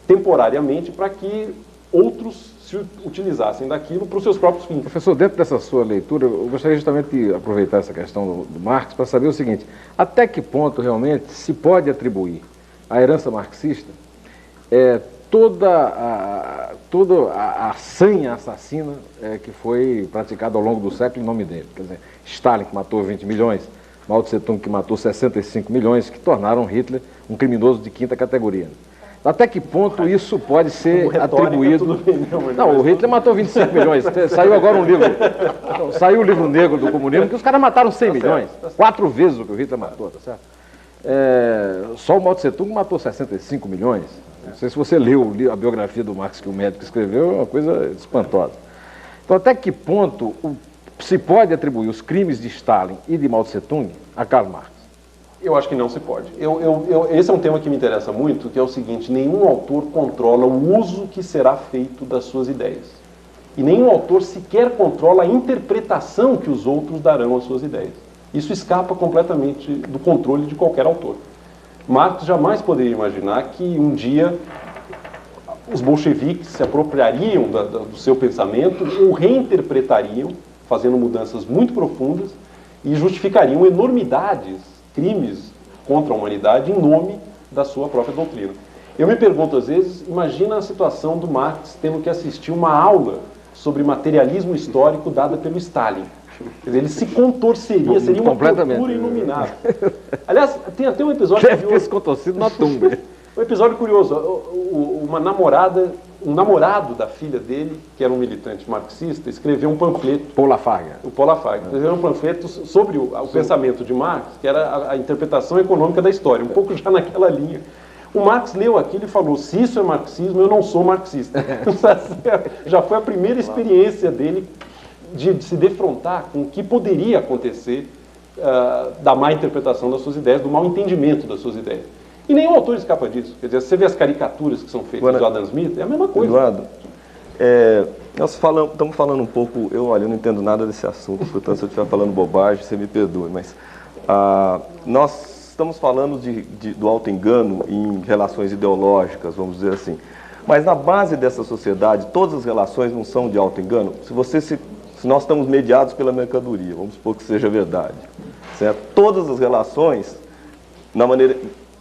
temporariamente para que outros se utilizassem daquilo para os seus próprios fins. Professor, dentro dessa sua leitura, eu gostaria justamente de aproveitar essa questão do Marx para saber o seguinte: até que ponto realmente se pode atribuir à herança marxista toda a sanha assassina que foi praticada ao longo do século em nome dele? Quer dizer, Stalin, que matou 20 milhões, Mao Tse-tung, que matou 65 milhões, que tornaram Hitler um criminoso de quinta categoria. Até que ponto isso pode ser atribuído... Não, o Hitler matou 25 milhões. Saiu agora um livro. Saiu o livro negro do comunismo, que os caras mataram 100 milhões. 4 vezes o que o Hitler matou, tá certo? Só o Mao Tse-tung matou 65 milhões. Não sei se você leu a biografia do Marx que o médico escreveu, é uma coisa espantosa. Então, até que ponto se pode atribuir os crimes de Stalin e de Mao Tse-tung a Karl Marx? Eu acho que não se pode. Esse é um tema que me interessa muito, que é o seguinte: nenhum autor controla o uso que será feito das suas ideias. E nenhum autor sequer controla a interpretação que os outros darão às suas ideias. Isso escapa completamente do controle de qualquer autor. Marx jamais poderia imaginar que um dia os bolcheviques se apropriariam do seu pensamento, o reinterpretariam, fazendo mudanças muito profundas, e justificariam enormidades, crimes contra a humanidade em nome da sua própria doutrina. Eu me pergunto às vezes, imagina a situação do Marx tendo que assistir uma aula sobre materialismo histórico dada pelo Stalin. Quer dizer, ele se contorceria, seria uma tortura inominável. Aliás, tem até um episódio Deve ter se contorcido na tumba. Um episódio curioso, um namorado da filha dele, que era um militante marxista, escreveu um panfleto. Paul Lafargue. O Paul Lafargue. Escreveu um panfleto sobre o pensamento de Marx, que era a interpretação econômica da história, um pouco já naquela linha. O Marx leu aquilo e falou, se isso é marxismo, eu não sou marxista. Já foi a primeira experiência dele de se defrontar com o que poderia acontecer da má interpretação das suas ideias, do mau entendimento das suas ideias. E nenhum autor escapa disso. Quer dizer, você vê as caricaturas que são feitas do Adam Smith, é a mesma coisa. Eduardo, nós estamos falando um pouco, eu não entendo nada desse assunto, portanto, se eu estiver falando bobagem, você me perdoe, mas nós estamos falando do auto-engano em relações ideológicas, vamos dizer assim. Mas na base dessa sociedade, todas as relações não são de auto-engano. Se nós estamos mediados pela mercadoria, vamos supor que seja verdade, certo? Todas as relações,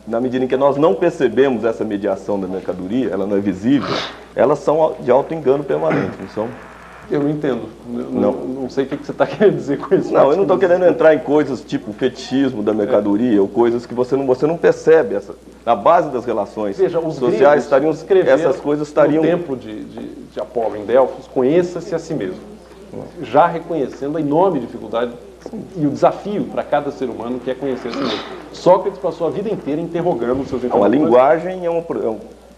na medida em que nós não percebemos essa mediação da mercadoria, ela não é visível, elas são de auto-engano permanente, não são? Eu não entendo. Não sei o que você está querendo dizer com isso. Não, eu não estou querendo entrar em coisas tipo fetichismo da mercadoria, ou coisas que você não percebe. Na base das relações sociais, essas coisas estariam... No templo de Apolo, em Delfos, conheça-se a si mesmo. Já reconhecendo a enorme dificuldade e o desafio para cada ser humano que é conhecer a si mesmo. Sócrates passou a vida inteira interrogando os seus interlocutores. A linguagem é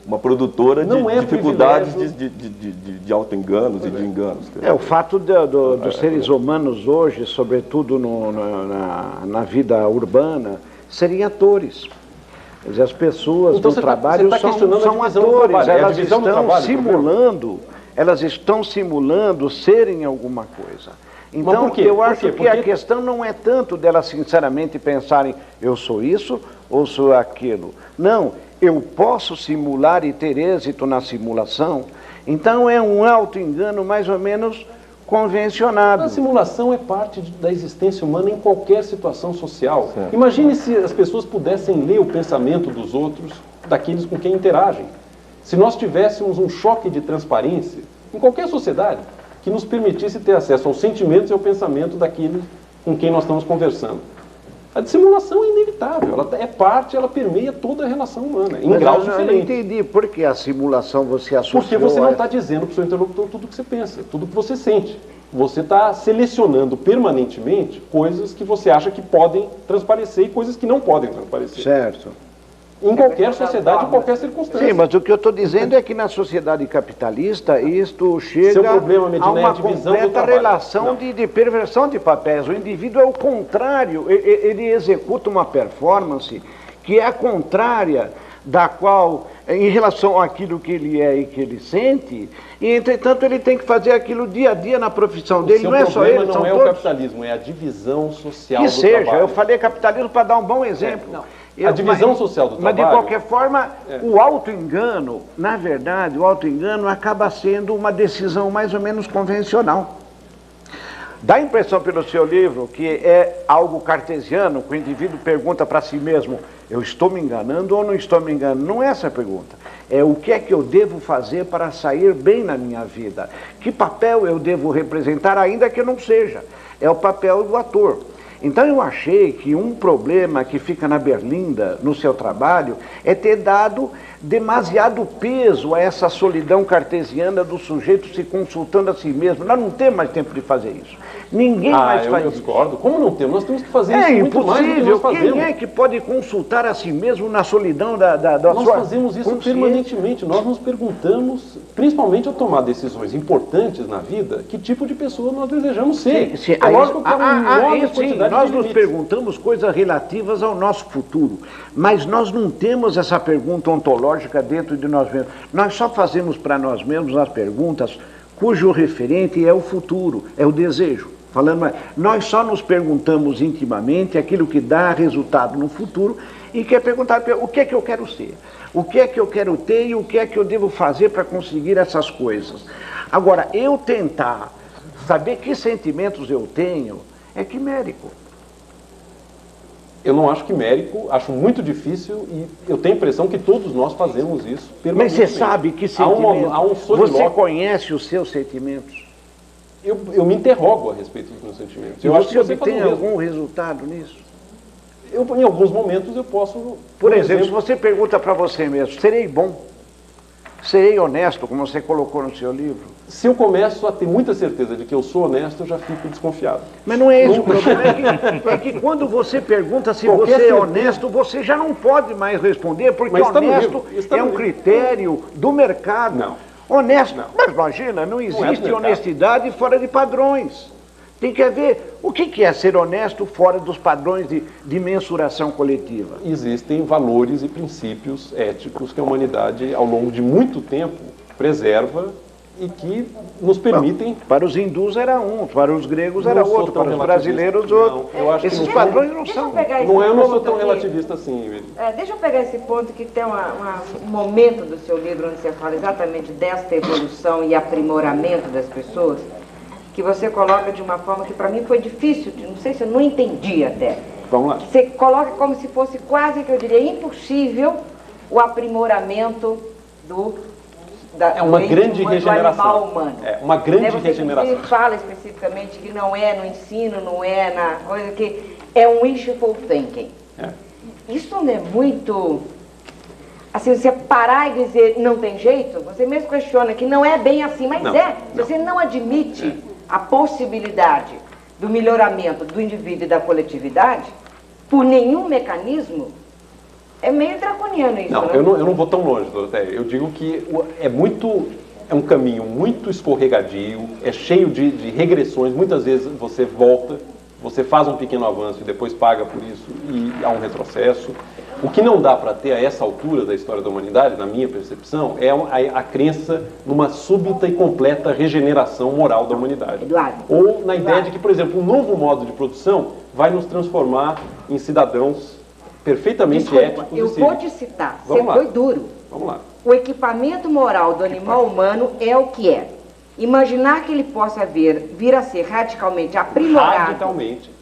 uma produtora de dificuldades de auto-enganos e de enganos. O fato dos seres humanos hoje, sobretudo na vida urbana, serem atores. Quer dizer, as pessoas do trabalho são atores, elas estão simulando serem alguma coisa. Então, eu acho que a questão não é tanto delas sinceramente pensarem, eu sou isso ou sou aquilo. Não, eu posso simular e ter êxito na simulação. Então, é um auto-engano mais ou menos convencionado. A simulação é parte da existência humana em qualquer situação social. Certo. Imagine se as pessoas pudessem ler o pensamento dos outros, daqueles com quem interagem. Se nós tivéssemos um choque de transparência, em qualquer sociedade, que nos permitisse ter acesso aos sentimentos e ao pensamento daquele com quem nós estamos conversando. A dissimulação é inevitável, ela permeia toda a relação humana, em graus diferentes. Eu não entendi por que a simulação você associou. Porque você não está dizendo para o seu interlocutor tudo o que você pensa, tudo o que você sente. Você está selecionando permanentemente coisas que você acha que podem transparecer e coisas que não podem transparecer. Certo. Em qualquer sociedade, em qualquer circunstância. Sim, mas o que eu estou dizendo é que na sociedade capitalista isto chega a uma completa relação de perversão de papéis. O indivíduo é o contrário, ele executa uma performance que é a contrária da qual, em relação àquilo que ele é e que ele sente, e entretanto ele tem que fazer aquilo dia a dia na profissão dele. Não é só ele, não é o capitalismo, é a divisão social do trabalho. Que seja, eu falei capitalismo para dar um bom exemplo. A divisão social do trabalho... Mas, de qualquer forma, o auto-engano, na verdade, o auto-engano acaba sendo uma decisão mais ou menos convencional. Dá a impressão pelo seu livro que é algo cartesiano, que o indivíduo pergunta para si mesmo, eu estou me enganando ou não estou me enganando? Não é essa a pergunta. É o que é que eu devo fazer para sair bem na minha vida? Que papel eu devo representar, ainda que eu não seja? É o papel do ator. Então eu achei que um problema que fica na berlinda no seu trabalho é ter dado demasiado peso a essa solidão cartesiana do sujeito se consultando a si mesmo. Nós não temos mais tempo de fazer isso. Ninguém mais faz isso. Eu discordo. Como não temos? Nós temos que fazer isso muito mais do que nós fazemos. Quem é que pode consultar a si mesmo na solidão da nós sua fazemos isso permanentemente. Nós nos perguntamos, principalmente ao tomar decisões importantes na vida, que tipo de pessoa nós desejamos ser. Sim. É lógico que nós nos perguntamos coisas relativas ao nosso futuro, mas nós não temos essa pergunta ontológica dentro de nós mesmos. Nós só fazemos para nós mesmos as perguntas cujo referente é o futuro, é o desejo. Nós só nos perguntamos intimamente aquilo que dá resultado no futuro e quer perguntar o que é que eu quero ser, o que é que eu quero ter e o que é que eu devo fazer para conseguir essas coisas. Agora, eu tentar saber que sentimentos eu tenho é quimérico. Eu não acho quimérico, acho muito difícil e eu tenho a impressão que todos nós fazemos isso Mas permanentemente. você sabe que sentimentos? Há um Você solilóquio. conhece os seus sentimentos? Eu me interrogo a respeito dos meus sentimentos. E Eu acho que você você faz obtém o mesmo. algum resultado nisso? Em alguns momentos eu posso... Por exemplo, se você pergunta para você mesmo, serei bom? Serei honesto, como você colocou no seu livro? Se eu começo a ter muita certeza de que eu sou honesto, eu já fico desconfiado. Mas não é esse o problema, é que quando você pergunta se Qualquer você é certeza. honesto, você já não pode mais responder, porque Mas está no honesto livro, está é no um livro. critério do mercado. Não. Honesto, Não. mas imagina, não do existe mercado. honestidade fora de padrões. Tem que haver, o que é ser honesto fora dos padrões de mensuração coletiva? Existem valores e princípios éticos que a humanidade, ao longo de muito tempo, preserva e que nos permitem... Para os hindus era um, para os gregos Não era sou outro, tão para os relativista. brasileiros Não, outro. eu acho que Esses no padrões não Deixa eu são. pegar esse Não, eu não sou ponto tão aqui. relativista assim, Emílio. Deixa eu pegar esse ponto que tem um momento do seu livro onde você fala exatamente desta evolução e aprimoramento das pessoas, que você coloca de uma forma que para mim foi difícil, não sei se eu não entendi até. Vamos lá. Que você coloca como se fosse quase, que eu diria, impossível o aprimoramento É uma do grande do regeneração. animal humano. É uma grande Você regeneração. inclusive fala especificamente que não é no ensino, não é na coisa que é um wishful thinking. É. Isso não é muito... Assim, você parar e dizer não tem jeito, você mesmo questiona que não é bem assim, mas Não, é. Se não. você não admite a possibilidade do melhoramento do indivíduo e da coletividade, por nenhum mecanismo, é meio draconiano isso, Não, né? eu não vou tão longe, Doroteia. Eu digo que é um caminho muito escorregadio, é cheio de regressões. Muitas vezes você volta, você faz um pequeno avanço e depois paga por isso e há um retrocesso. O que não dá para ter a essa altura da história da humanidade, na minha percepção, é a crença numa súbita e completa regeneração moral da humanidade. Eduardo, Ou na ideia Eduardo. de que, por exemplo, um novo modo de produção vai nos transformar em cidadãos perfeitamente Desculpa, éticos eu e vou cívicos. te citar, Vamos você lá. foi duro. Vamos lá. O equipamento moral do animal humano é o que é. Imaginar que ele possa vir a ser radicalmente aprimorado. Radicalmente.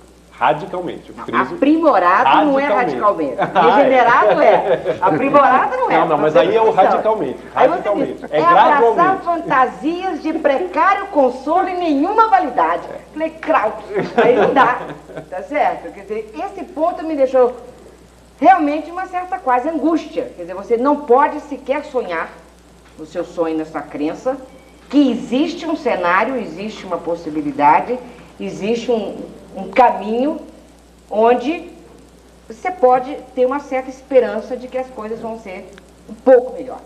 Eu friso. Aprimorado não é radicalmente. Regenerado é. Aprimorado não é. Não, mas aí é o radicalmente. Aí você Radicalmente. diz, É abraçar gradualmente. fantasias de precário consolo e nenhuma validade. Falei, Kraut, aí não dá. Tá certo? Quer dizer, esse ponto me deixou realmente uma certa quase angústia. Quer dizer, você não pode sequer sonhar no seu sonho, na sua crença, que existe um cenário, existe uma possibilidade, existe um caminho onde você pode ter uma certa esperança de que as coisas vão ser um pouco melhores.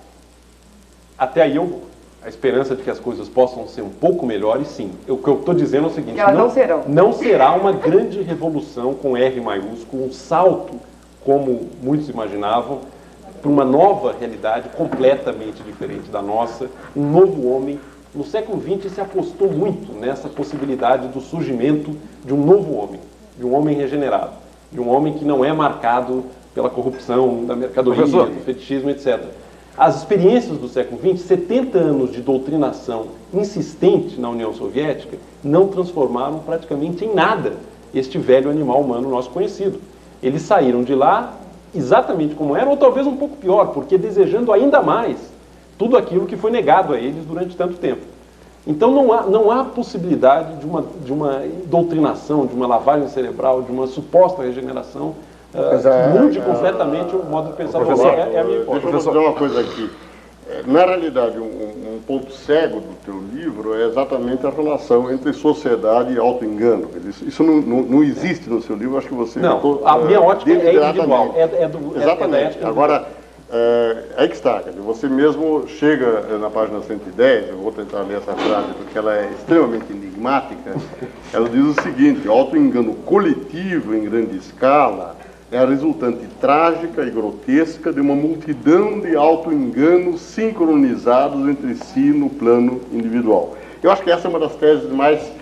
Até aí eu vou. A esperança de que as coisas possam ser um pouco melhores, sim. O que eu estou dizendo é o seguinte: Que elas não serão. Não será uma grande revolução com R maiúsculo, um salto, como muitos imaginavam, para uma nova realidade completamente diferente da nossa, um novo homem. No século XX se apostou muito nessa possibilidade do surgimento de um novo homem, de um homem regenerado, de um homem que não é marcado pela corrupção da mercadoria, Professor. do fetichismo, etc. As experiências do século XX, 70 anos de doutrinação insistente na União Soviética, não transformaram praticamente em nada este velho animal humano nosso conhecido. Eles saíram de lá exatamente como eram, ou talvez um pouco pior, porque desejando ainda mais tudo aquilo que foi negado a eles durante tanto tempo. Então não há possibilidade de uma doutrinação, de uma lavagem cerebral, de uma suposta regeneração que mude completamente o modo de pensar. É a minha hipótese. Deixa eu dizer uma coisa aqui. Na realidade, um ponto cego do teu livro é exatamente a relação entre sociedade e auto-engano. Isso não existe no seu livro, acho que você... Não, a minha ótica é individual. Exatamente. Agora, aí que está, quer dizer, você mesmo chega na página 110, eu vou tentar ler essa frase porque ela é extremamente enigmática, ela diz o seguinte: o auto-engano coletivo em grande escala é a resultante trágica e grotesca de uma multidão de auto-enganos sincronizados entre si no plano individual. Eu acho que essa é uma das teses mais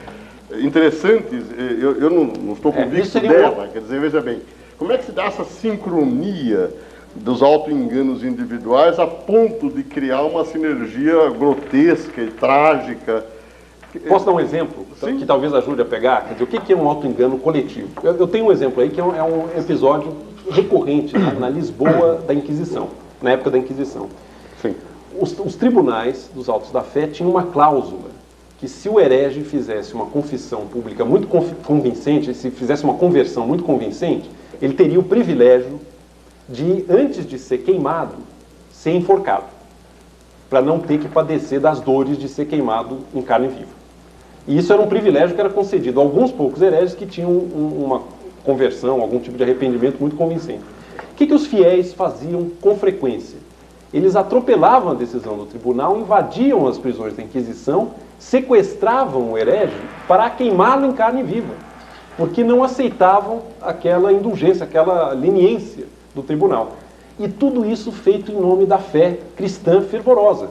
interessantes, eu não estou convicto dela, quer dizer, veja bem, Como é que se dá essa sincronia dos auto-enganos individuais a ponto de criar uma sinergia grotesca e trágica? Posso dar um exemplo que talvez ajude a pegar? Quer dizer, o que é um auto-engano coletivo? Eu tenho um exemplo aí que é um episódio recorrente na Lisboa da Inquisição, na época da Inquisição. Sim. Os tribunais dos autos da fé tinham uma cláusula que se o herege fizesse uma confissão pública muito convincente, se fizesse uma conversão muito convincente, ele teria o privilégio de, antes de ser queimado, ser enforcado, para não ter que padecer das dores de ser queimado em carne viva. E isso era um privilégio que era concedido a alguns poucos hereges que tinham uma conversão, algum tipo de arrependimento muito convincente. O que os fiéis faziam com frequência? Eles atropelavam a decisão do tribunal, invadiam as prisões da Inquisição, sequestravam o herege para queimá-lo em carne viva, porque não aceitavam aquela indulgência, aquela leniência do tribunal. E tudo isso feito em nome da fé cristã fervorosa.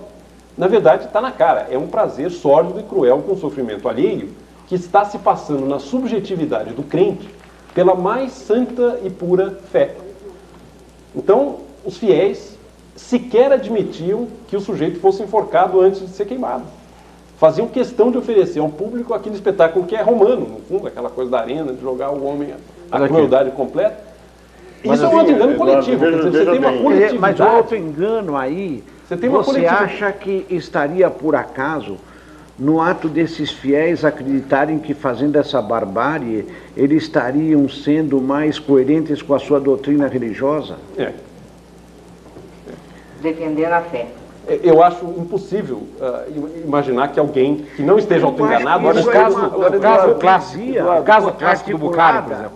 Na verdade, está na cara, é um prazer sórdido e cruel com o sofrimento alheio que está se passando na subjetividade do crente pela mais santa e pura fé. Então, os fiéis sequer admitiam que o sujeito fosse enforcado antes de ser queimado. Faziam questão de oferecer ao público aquele espetáculo que é romano, no fundo, aquela coisa da arena, de jogar o homem à crueldade completa. Isso é um auto-engano coletivo, quer dizer, você tem uma coletividade. Mas o auto-engano aí, você acha que estaria por acaso no ato desses fiéis acreditarem que fazendo essa barbárie, eles estariam sendo mais coerentes com a sua doutrina religiosa? Defendendo a fé. Eu acho impossível imaginar que alguém que não esteja auto-enganado... O caso clássico do Bukhari, por exemplo.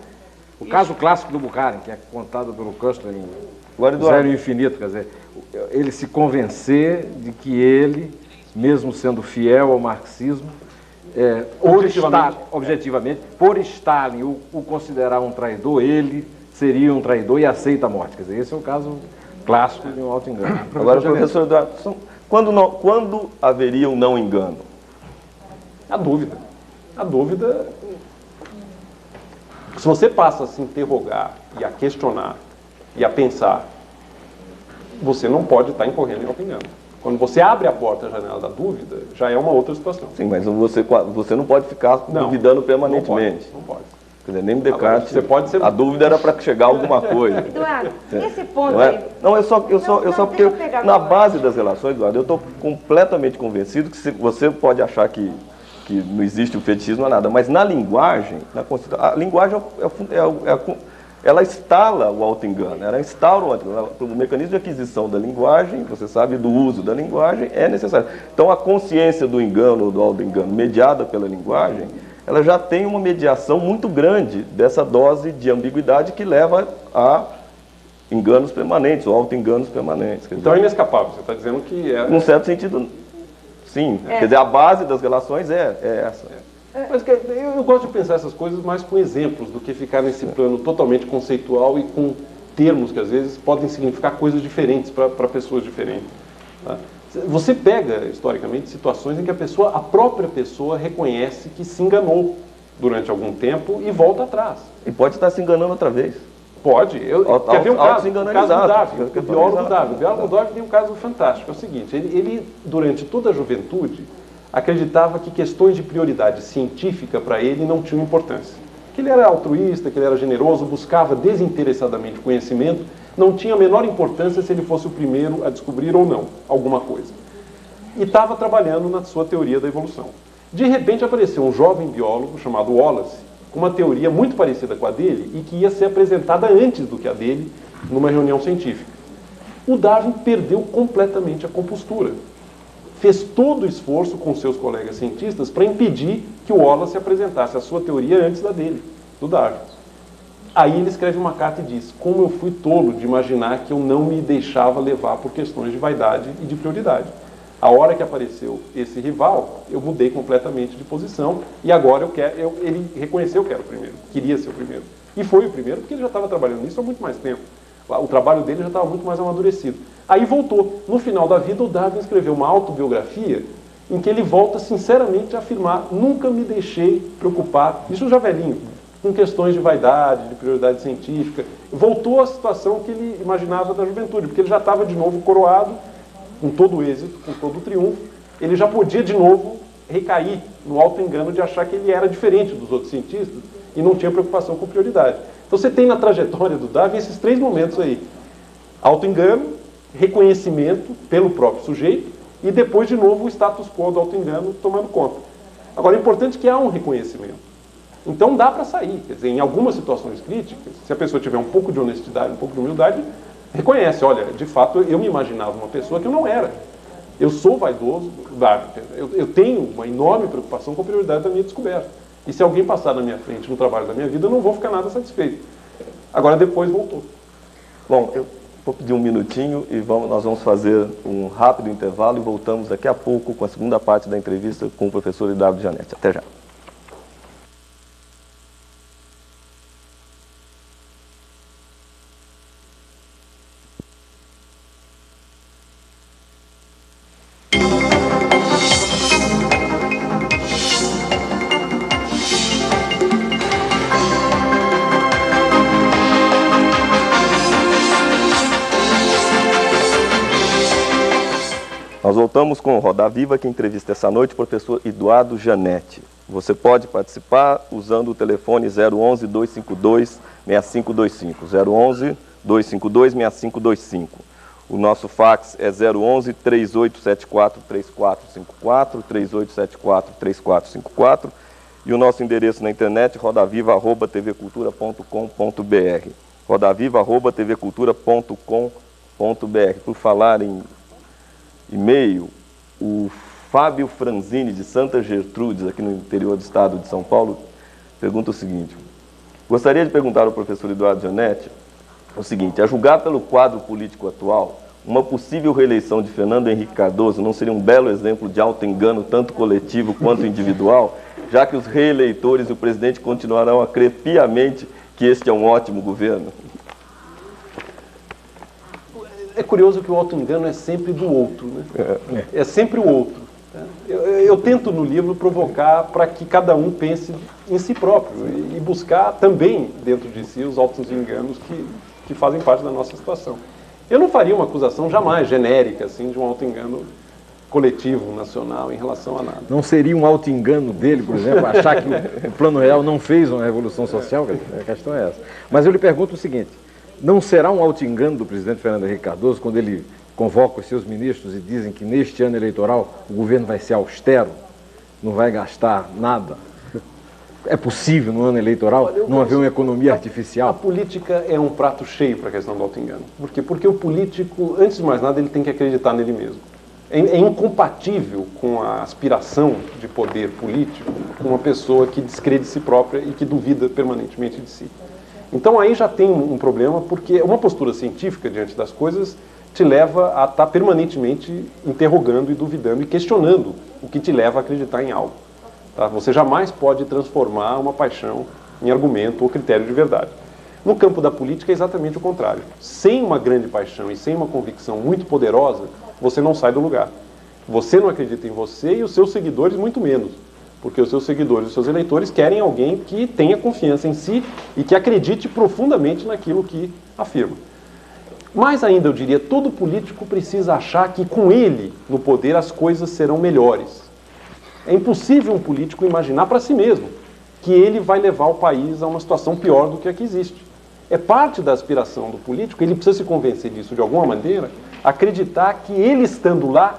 O caso clássico do Bukhari, que é contado pelo Custer em Zero e Infinito, quer dizer, ele se convencer de que ele, mesmo sendo fiel ao marxismo, objetivamente, por Stalin o considerar um traidor, ele seria um traidor e aceita a morte. Quer dizer, esse é o caso clássico de um auto-engano. Agora, professor Eduardo, quando haveria um não engano? A dúvida. A dúvida... Se você passa a se interrogar e a questionar e a pensar, você não pode estar incorrendo em auto-engano. Quando você abre a porta, a janela da dúvida, já é uma outra situação. Sim, mas você não pode ficar duvidando permanentemente. Não pode. Quer dizer, nem no Descartes, a dúvida era para chegar a alguma coisa. Eduardo, esse ponto não é? aí... Não, porque na base das relações, Eduardo, eu estou completamente convencido que você pode achar que não existe o fetichismo, não é nada, mas na linguagem, a linguagem ela instala o auto-engano, ela instaura o auto-engano. O mecanismo de aquisição da linguagem, você sabe, do uso da linguagem é necessário. Então a consciência do engano ou do auto-engano mediada pela linguagem, ela já tem uma mediação muito grande dessa dose de ambiguidade que leva a enganos permanentes, ou auto-enganos permanentes. Então é inescapável, você está dizendo que é... Num certo sentido, sim. Quer dizer, a base das relações é essa. Mas eu gosto de pensar essas coisas mais com exemplos do que ficar nesse plano totalmente conceitual e com termos que às vezes podem significar coisas diferentes para pessoas diferentes. Tá? Você pega, historicamente, situações em que a própria pessoa reconhece que se enganou durante algum tempo e volta atrás. E pode estar se enganando outra vez. Pode. Quer ver um caso? O caso do Darwin, o biólogo Darwin. O biólogo Darwin tem um caso fantástico. É o seguinte, ele durante toda a juventude, acreditava que questões de prioridade científica para ele não tinham importância. Que ele era altruísta, que ele era generoso, buscava desinteressadamente conhecimento, não tinha a menor importância se ele fosse o primeiro a descobrir ou não alguma coisa. E estava trabalhando na sua teoria da evolução. De repente apareceu um jovem biólogo chamado Wallace, com uma teoria muito parecida com a dele e que ia ser apresentada antes do que a dele numa reunião científica. O Darwin perdeu completamente a compostura. Fez todo o esforço com seus colegas cientistas para impedir que o Wallace apresentasse a sua teoria antes da dele, do Darwin. Aí ele escreve uma carta e diz: como eu fui tolo de imaginar que eu não me deixava levar por questões de vaidade e de prioridade. A hora que apareceu esse rival, eu mudei completamente de posição e agora ele reconheceu que era o primeiro, queria ser o primeiro. E foi o primeiro porque ele já estava trabalhando nisso há muito mais tempo. O trabalho dele já estava muito mais amadurecido. Aí voltou. No final da vida, o Darwin escreveu uma autobiografia em que ele volta sinceramente a afirmar: nunca me deixei preocupar, isso já velhinho, com questões de vaidade, de prioridade científica. voltou à situação que ele imaginava da juventude, porque ele já estava de novo coroado, com todo o êxito, com todo o triunfo, ele já podia de novo recair no auto-engano de achar que ele era diferente dos outros cientistas e não tinha preocupação com prioridade. Então você tem na trajetória do Darwin esses três momentos aí: auto-engano, reconhecimento pelo próprio sujeito e depois de novo o status quo do auto-engano tomando conta. Agora, é importante que há um reconhecimento. Então dá para sair. Quer dizer, em algumas situações críticas, se a pessoa tiver um pouco de honestidade, um pouco de humildade, reconhece, olha, de fato eu me imaginava uma pessoa que eu não era. Eu sou vaidoso, eu tenho uma enorme preocupação com a prioridade da minha descoberta. E se alguém passar na minha frente no trabalho da minha vida, eu não vou ficar nada satisfeito. Agora depois voltou. Bom, eu vou pedir um minutinho e nós vamos fazer um rápido intervalo e voltamos daqui a pouco com a segunda parte da entrevista com o professor Eduardo Jannetti. Até já. Nós voltamos com o Roda Viva, que entrevista essa noite o professor Eduardo Jannetti. Você pode participar usando o telefone 011-252-6525, 011-252-6525. O nosso fax é 011-3874-3454, 3874-3454, e o nosso endereço na internet rodaviva@tvcultura.com.br, rodaviva@tvcultura.com.br. Por falar em e-mail, o Fábio Franzini, de Santa Gertrudes, aqui no interior do estado de São Paulo, pergunta o seguinte: gostaria de perguntar ao professor Eduardo Jannetti o seguinte: a julgar pelo quadro político atual, uma possível reeleição de Fernando Henrique Cardoso não seria um belo exemplo de auto-engano, tanto coletivo quanto individual, já que os reeleitores e o presidente continuarão a crer piamente que este é um ótimo governo? É curioso que o auto-engano é sempre do outro, né? É sempre o outro. Eu tento no livro provocar para que cada um pense em si próprio e buscar também dentro de si os auto-enganos que fazem parte da nossa situação. Eu não faria uma acusação jamais genérica assim, de um auto-engano coletivo, nacional, em relação a nada. Não seria um auto-engano dele, por exemplo, achar que o Plano Real não fez uma revolução social? A questão é essa. Mas eu lhe pergunto o seguinte: não será um auto-engano do presidente Fernando Henrique Cardoso quando ele convoca os seus ministros e dizem que neste ano eleitoral o governo vai ser austero, não vai gastar nada? É possível no ano eleitoral não haver uma economia artificial? A política é um prato cheio para a questão do auto-engano. Por quê? Porque o político, antes de mais nada, ele tem que acreditar nele mesmo. É incompatível com a aspiração de poder político uma pessoa que descrê de si própria e que duvida permanentemente de si. Então aí já tem um problema, porque uma postura científica diante das coisas te leva a estar permanentemente interrogando e duvidando e questionando o que te leva a acreditar em algo. Tá? Você jamais pode transformar uma paixão em argumento ou critério de verdade. No campo da política é exatamente o contrário. Sem uma grande paixão e sem uma convicção muito poderosa, você não sai do lugar. Você não acredita em você e os seus seguidores muito menos. Porque os seus seguidores, os seus eleitores querem alguém que tenha confiança em si e que acredite profundamente naquilo que afirma. Mais ainda, eu diria, todo político precisa achar que com ele no poder as coisas serão melhores. É impossível um político imaginar para si mesmo que ele vai levar o país a uma situação pior do que a que existe. É parte da aspiração do político, ele precisa se convencer disso de alguma maneira, acreditar que ele estando lá,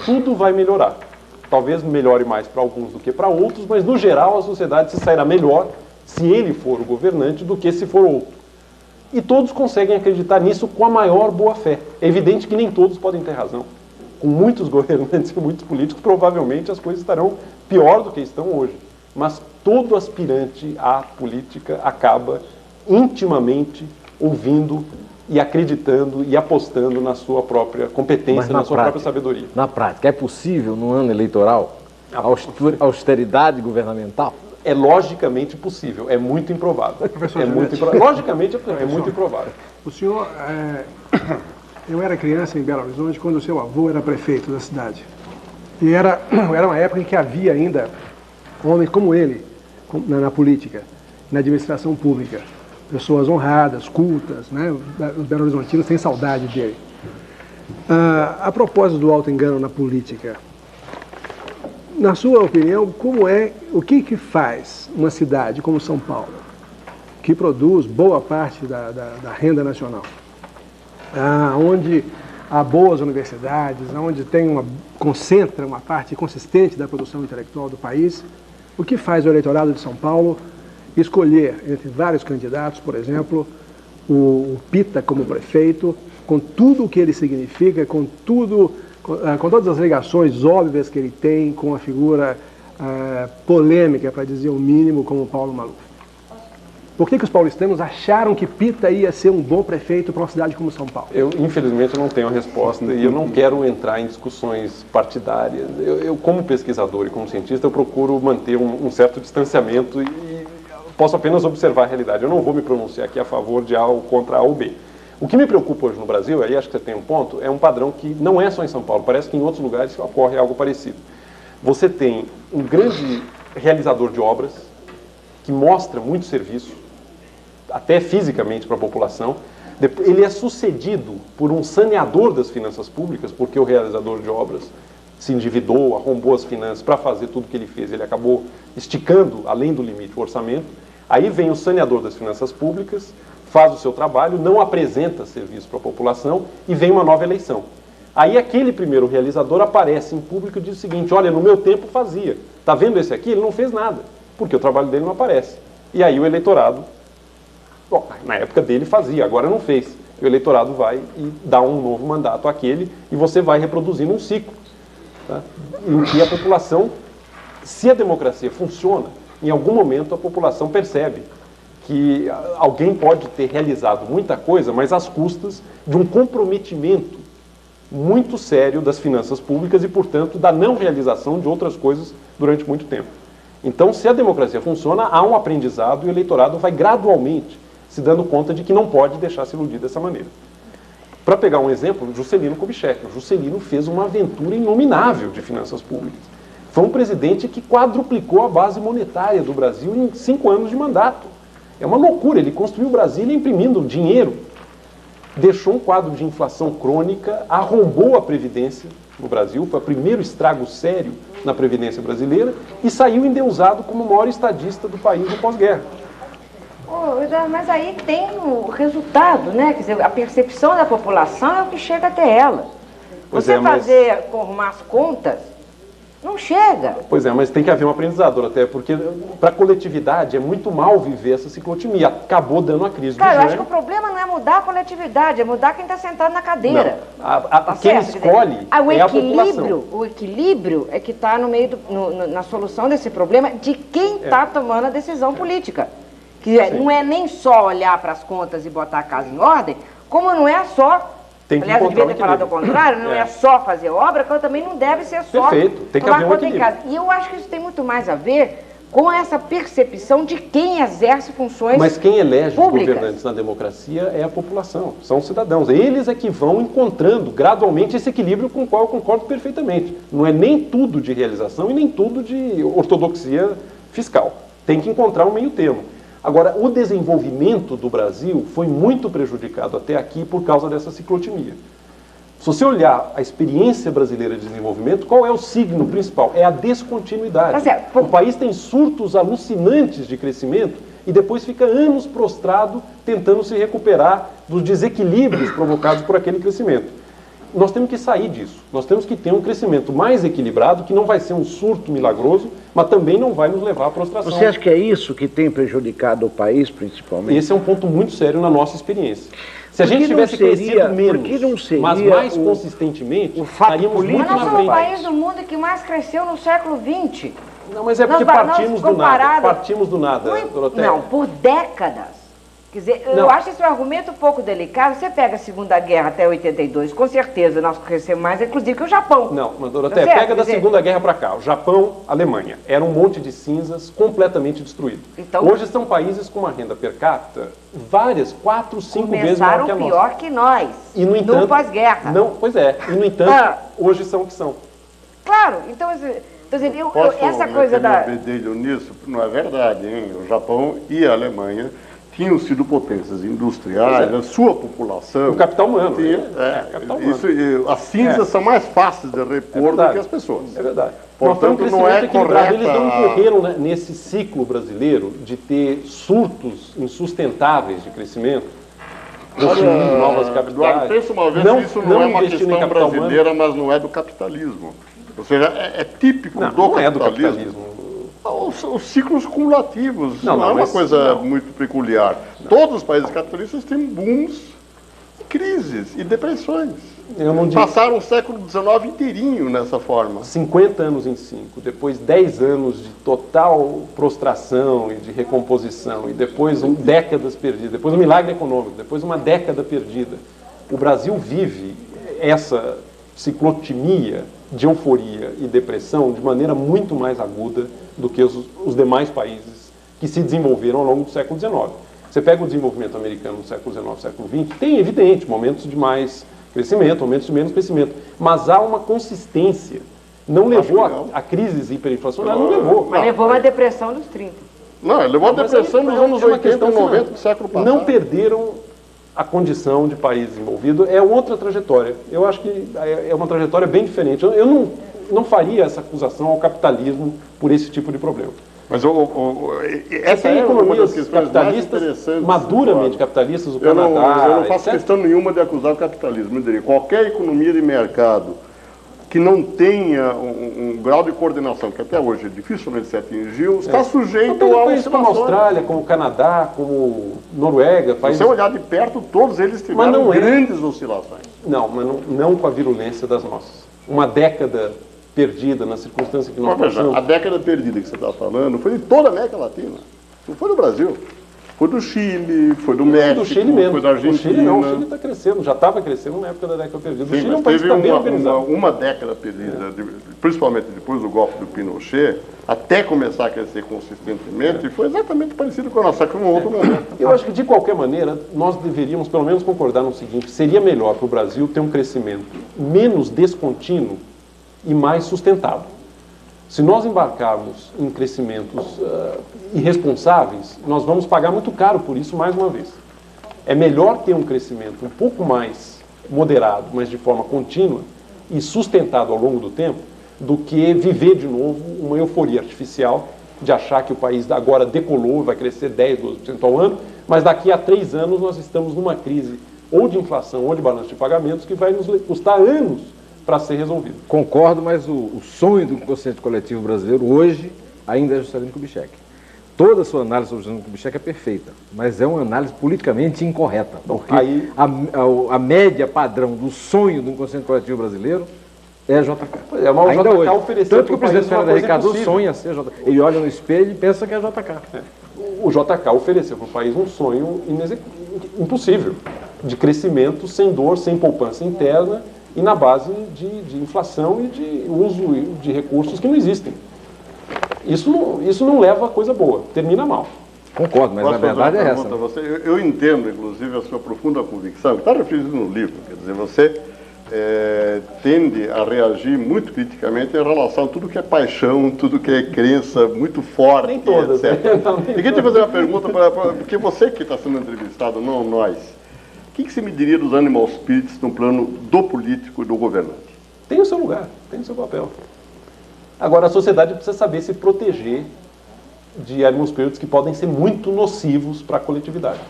tudo vai melhorar. Talvez melhore mais para alguns do que para outros, mas no geral a sociedade se sairá melhor se ele for o governante do que se for outro. E todos conseguem acreditar nisso com a maior boa-fé. É evidente que nem todos podem ter razão. Com muitos governantes e muitos políticos, provavelmente as coisas estarão pior do que estão hoje. Mas todo aspirante à política acaba intimamente ouvindo e acreditando e apostando na sua própria competência, na sua própria sabedoria. Na prática, é possível, no ano eleitoral, austeridade governamental? É logicamente possível, é muito improvável. Logicamente é muito improvável. O senhor, eu era criança em Belo Horizonte quando o seu avô era prefeito da cidade. E era uma época em que havia ainda homens como ele na política, na administração pública. pessoas honradas, cultas, né? Os belo-horizontinos têm saudade dele. A propósito do auto-engano na política, na sua opinião, o que faz uma cidade como São Paulo, que produz boa parte da renda nacional, onde há boas universidades, onde concentra uma parte consistente da produção intelectual do país, o que faz o eleitorado de São Paulo escolher entre vários candidatos, por exemplo, o Pita como prefeito, com tudo o que ele significa, com todas as ligações óbvias que ele tem com a figura polêmica, para dizer o mínimo, como o Paulo Maluf? Por que os paulistanos acharam que Pita ia ser um bom prefeito para uma cidade como São Paulo? Eu, infelizmente, não tenho a resposta e eu não quero entrar em discussões partidárias. Eu como pesquisador e como cientista, eu procuro manter um certo distanciamento e posso apenas observar a realidade. Eu não vou me pronunciar aqui a favor de A ou contra A ou B. O que me preocupa hoje no Brasil, aí acho que você tem um ponto, é um padrão que não é só em São Paulo, parece que em outros lugares ocorre algo parecido. Você tem um grande realizador de obras que mostra muito serviço, até fisicamente para a população. Ele é sucedido por um saneador das finanças públicas, porque o realizador de obras se endividou, arrombou as finanças para fazer tudo o que ele fez. Ele acabou esticando, além do limite, o orçamento. Aí vem o saneador das finanças públicas, faz o seu trabalho, não apresenta serviço para a população e vem uma nova eleição. Aí aquele primeiro realizador aparece em público e diz o seguinte: olha, no meu tempo fazia. Está vendo esse aqui? Ele não fez nada, porque o trabalho dele não aparece. E aí o eleitorado, bom, na época dele fazia, agora não fez. O eleitorado vai e dá um novo mandato àquele e você vai reproduzindo um ciclo, tá? Em que a população, se a democracia funciona, em algum momento a população percebe que alguém pode ter realizado muita coisa, mas às custas de um comprometimento muito sério das finanças públicas e, portanto, da não realização de outras coisas durante muito tempo. Então, se a democracia funciona, há um aprendizado e o eleitorado vai gradualmente se dando conta de que não pode deixar se iludir dessa maneira. Para pegar um exemplo, Juscelino Kubitschek. O Juscelino fez uma aventura inominável de finanças públicas. Foi um presidente que quadruplicou a base monetária do Brasil em 5 anos de mandato. É uma loucura, ele construiu Brasília imprimindo dinheiro, deixou um quadro de inflação crônica, arrombou a Previdência no Brasil, foi o primeiro estrago sério na Previdência brasileira, e saiu endeusado como o maior estadista do país no pós-guerra. Mas aí tem o resultado, né? Quer dizer, a percepção da população é o que chega até ela. Você fazer formar as contas, não chega. Pois é, mas tem que haver um aprendizado, até porque para a coletividade é muito mal viver essa ciclotimia. Acabou dando a crise do eu acho que o problema não é mudar a coletividade, é mudar quem está sentado na cadeira. Não, quem escolhe é a população. O equilíbrio é que está no meio na solução desse problema de quem está tomando a decisão política. Que não é nem só olhar para as contas e botar a casa em ordem, como não é só... Aliás, eu devia ter falado ao contrário, não é só fazer obra, como também não deve ser só tomar conta em casa. E eu acho que isso tem muito mais a ver com essa percepção de quem exerce funções públicas. Mas quem elege os governantes na democracia é a população, são os cidadãos. Eles é que vão encontrando gradualmente esse equilíbrio com o qual eu concordo perfeitamente. Não é nem tudo de realização e nem tudo de ortodoxia fiscal. Tem que encontrar um meio termo. Agora, o desenvolvimento do Brasil foi muito prejudicado até aqui por causa dessa ciclotimia. Se você olhar a experiência brasileira de desenvolvimento, qual é o signo principal? É a descontinuidade. O país tem surtos alucinantes de crescimento e depois fica anos prostrado tentando se recuperar dos desequilíbrios provocados por aquele crescimento. Nós temos que sair disso. Nós temos que ter um crescimento mais equilibrado, que não vai ser um surto milagroso, mas também não vai nos levar à prostração. Você acha que é isso que tem prejudicado o país, principalmente? Esse é um ponto muito sério na nossa experiência. Se a gente tivesse crescido menos, mas mais consistentemente, estaríamos muito na frente. Mas nós somos o país do mundo que mais cresceu no século XX. Não, mas é porque partimos do nada. Partimos do nada, Doroteia. Não, por décadas. Quer dizer, eu acho esse um argumento um pouco delicado. Você pega a Segunda Guerra até 82, com certeza nós crescemos mais, inclusive, que o Japão. Não, mas Doroteia, pega da Segunda Guerra para cá. O Japão, a Alemanha. Era um monte de cinzas completamente destruído. Então, hoje são países com uma renda per capita 4, 5 vezes maior que a nossa. Pior que nós, e, no entanto, pós-guerra. Não, pois é. E, no entanto, hoje são o que são. Claro, então... essa coisa da... bedelho nisso? Não é verdade, hein? O Japão e a Alemanha tinham sido potências industriais, a sua população... O capital humano. Capital humano. As cinzas são mais fáceis de repor do que as pessoas. É verdade. Portanto, Nós não é equilibrado. correta... Eles não correram, né, nesse ciclo brasileiro de ter surtos insustentáveis de crescimento, construindo novas capitais. Eduardo, pensa uma vez que isso não é uma questão brasileira, mas não é do capitalismo. Ou seja, é típico do capitalismo. É do capitalismo. Os ciclos cumulativos não é uma mas, coisa muito peculiar. Todos os países capitalistas têm booms, crises e depressões. Passaram o século XIX inteirinho nessa forma. 50 anos em 5, depois 10 anos de total prostração e de recomposição, e depois décadas perdidas, depois um milagre econômico, depois uma década perdida. O Brasil vive essa ciclotimia de euforia e depressão de maneira muito mais aguda do que os demais países que se desenvolveram ao longo do século XIX. Você pega o desenvolvimento americano no século XIX, século XX, tem, evidente, momentos de mais crescimento, momentos de menos crescimento, mas há uma consistência. Não levou a crises hiperinflacionárias, não levou. Mas levou uma depressão dos 30. Não, levou a depressão nos anos 80 e 90 do século passado. Não perderam a condição de país desenvolvido, é outra trajetória. Eu acho que é uma trajetória bem diferente. Eu não faria essa acusação ao capitalismo por esse tipo de problema. Mas essa é uma das questões mais interessantes. Maduramente capitalistas, o Canadá... Eu não faço questão nenhuma de acusar o capitalismo. Eu diria, qualquer economia de mercado que não tenha um grau de coordenação, que até hoje dificilmente se atingiu, está sujeito a países como a Austrália, como o Canadá, como Noruega... Se você olhar de perto, todos eles tiveram grandes oscilações. Não, mas não com a virulência das nossas. Uma década perdida na circunstância que nós passamos. A década perdida que você está falando foi de toda a América Latina. Não foi do Brasil. Foi do Chile, foi do México, do Chile mesmo. Foi da Argentina. O Chile não, o Chile está crescendo, já estava crescendo na época da década perdida. Sim, o Chile é um país que está bem organizado. Uma década perdida, principalmente depois do golpe do Pinochet, até começar a crescer consistentemente, e foi exatamente parecido com a nossa, que um outro momento. Eu acho que, de qualquer maneira, nós deveríamos pelo menos concordar no seguinte: seria melhor para o Brasil ter um crescimento menos descontínuo e mais sustentável. Se nós embarcarmos em crescimentos irresponsáveis, nós vamos pagar muito caro por isso mais uma vez. É melhor ter um crescimento um pouco mais moderado, mas de forma contínua e sustentado ao longo do tempo, do que viver de novo uma euforia artificial de achar que o país agora decolou, vai crescer 10%, 12% ao ano, mas daqui a 3 anos nós estamos numa crise ou de inflação ou de balanço de pagamentos que vai nos custar anos para ser resolvido. Concordo, mas o sonho do inconsciente coletivo brasileiro hoje ainda é Juscelino Kubitschek. Toda a sua análise sobre Juscelino Kubitschek é perfeita, mas é uma análise politicamente incorreta. Porque a média padrão do sonho do inconsciente coletivo brasileiro é a JK. É uma ainda JK hoje. oferecendo. Tanto que o presidente Fernando Henrique Cardoso sonha ser JK. Ele olha no espelho e pensa que é JK. O JK ofereceu para o país um sonho impossível, de crescimento sem dor, sem poupança interna, e na base de inflação e de uso de recursos que não existem. Isso não leva a coisa boa, termina mal. Concordo, mas a verdade é essa. Eu entendo, inclusive, a sua profunda convicção, que está referido no livro. Quer dizer, você tende a reagir muito criticamente em relação a tudo que é paixão, tudo que é crença muito forte, nem todas, etc. Né? Eu queria te fazer uma pergunta, porque você que está sendo entrevistado, não nós. O que você me diria dos animal spirits no plano do político e do governante? Tem o seu lugar, tem o seu papel. Agora, a sociedade precisa saber se proteger de animal spirits que podem ser muito nocivos para a coletividade.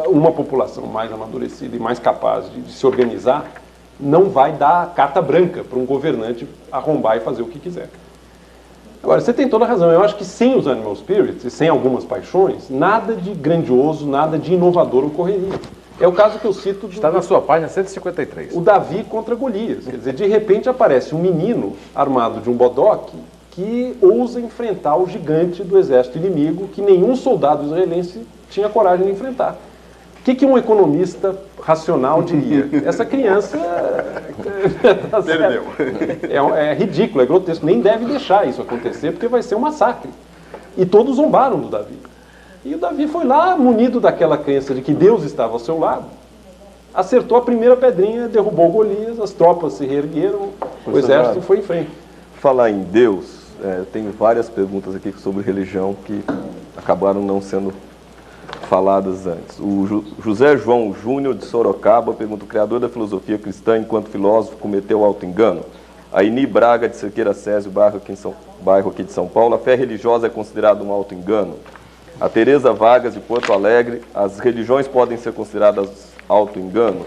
Uma população mais amadurecida e mais capaz de se organizar não vai dar carta branca para um governante arrombar e fazer o que quiser. Agora, você tem toda a razão. Eu acho que sem os animal spirits e sem algumas paixões, nada de grandioso, nada de inovador ocorreria. É o caso que eu cito... Está na sua página 153. O Davi contra Golias. Quer dizer, de repente aparece um menino armado de um bodoque que ousa enfrentar o gigante do exército inimigo que nenhum soldado israelense tinha coragem de enfrentar. O que um economista racional diria? Essa criança... Perdeu. É ridículo, é grotesco. Nem deve deixar isso acontecer, porque vai ser um massacre. E todos zombaram do Davi. E o Davi foi lá, munido daquela crença de que Deus estava ao seu lado, acertou a primeira pedrinha, derrubou Golias, as tropas se reergueram, o exército foi em frente. Falar em Deus, tenho várias perguntas aqui sobre religião que acabaram não sendo faladas antes. O José João Júnior de Sorocaba pergunta: o criador da filosofia cristã, enquanto filósofo, cometeu auto-engano? A Ini Braga de Cerqueira Césio, bairro aqui de São Paulo: a fé religiosa é considerada um auto-engano? A Tereza Vargas de Porto Alegre: as religiões podem ser consideradas auto-engano?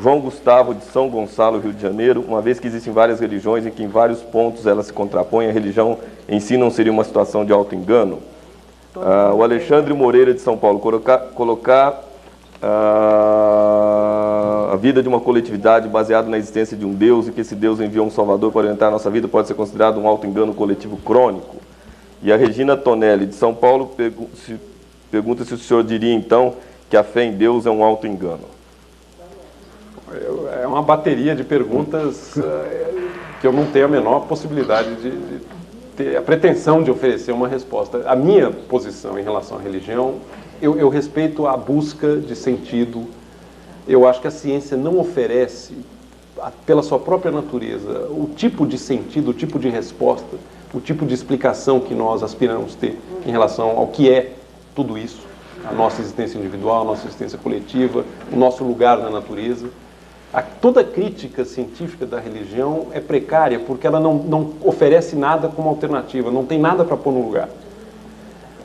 João Gustavo de São Gonçalo, Rio de Janeiro: uma vez que existem várias religiões em que em vários pontos elas se contrapõem, a religião em si não seria uma situação de auto-engano? O Alexandre Moreira de São Paulo: colocar a vida de uma coletividade baseada na existência de um Deus e que esse Deus enviou um Salvador para orientar a nossa vida pode ser considerado um auto-engano coletivo crônico? E a Regina Tonelli de São Paulo pergunta se o senhor diria então que a fé em Deus é um auto-engano. É uma bateria de perguntas que eu não tenho a menor possibilidade de ter a pretensão de oferecer uma resposta. A minha posição em relação à religião, eu respeito a busca de sentido. Eu acho que a ciência não oferece, pela sua própria natureza, o tipo de sentido, o tipo de resposta, o tipo de explicação que nós aspiramos ter em relação ao que é tudo isso, a nossa existência individual, a nossa existência coletiva, o nosso lugar na natureza. Toda crítica científica da religião é precária porque ela não oferece nada como alternativa, não tem nada para pôr no lugar.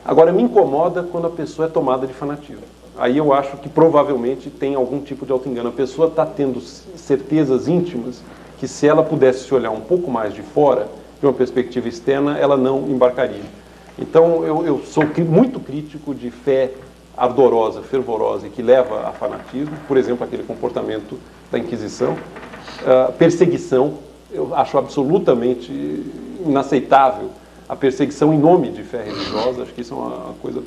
Agora, me incomoda quando a pessoa é tomada de fanatismo. Aí eu acho que provavelmente tem algum tipo de auto-engano. A pessoa está tendo certezas íntimas que, se ela pudesse se olhar um pouco mais de fora, de uma perspectiva externa, ela não embarcaria. Então, eu sou muito crítico de fé ardorosa, fervorosa e que leva a fanatismo, por exemplo, aquele comportamento da Inquisição. Perseguição, eu acho absolutamente inaceitável a perseguição em nome de fé religiosa, acho que isso é uma coisa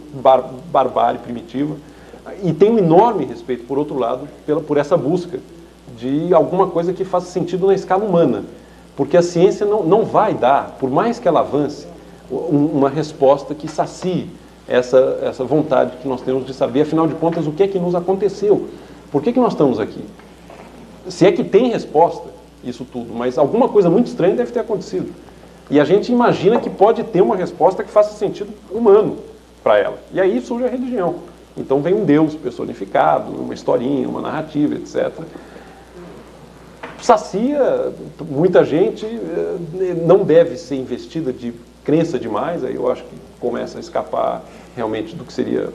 barbárie, primitiva, e tenho um enorme respeito, por outro lado, por essa busca de alguma coisa que faça sentido na escala humana, porque a ciência não vai dar, por mais que ela avance, uma resposta que sacie essa vontade que nós temos de saber, afinal de contas, o que é que nos aconteceu, por que nós estamos aqui. Se é que tem resposta, isso tudo, mas alguma coisa muito estranha deve ter acontecido. E a gente imagina que pode ter uma resposta que faça sentido humano para ela. E aí surge a religião. Então vem um Deus personificado, uma historinha, uma narrativa, etc. Sacia muita gente, não deve ser investida de crença demais, aí eu acho que começa a escapar realmente do que seria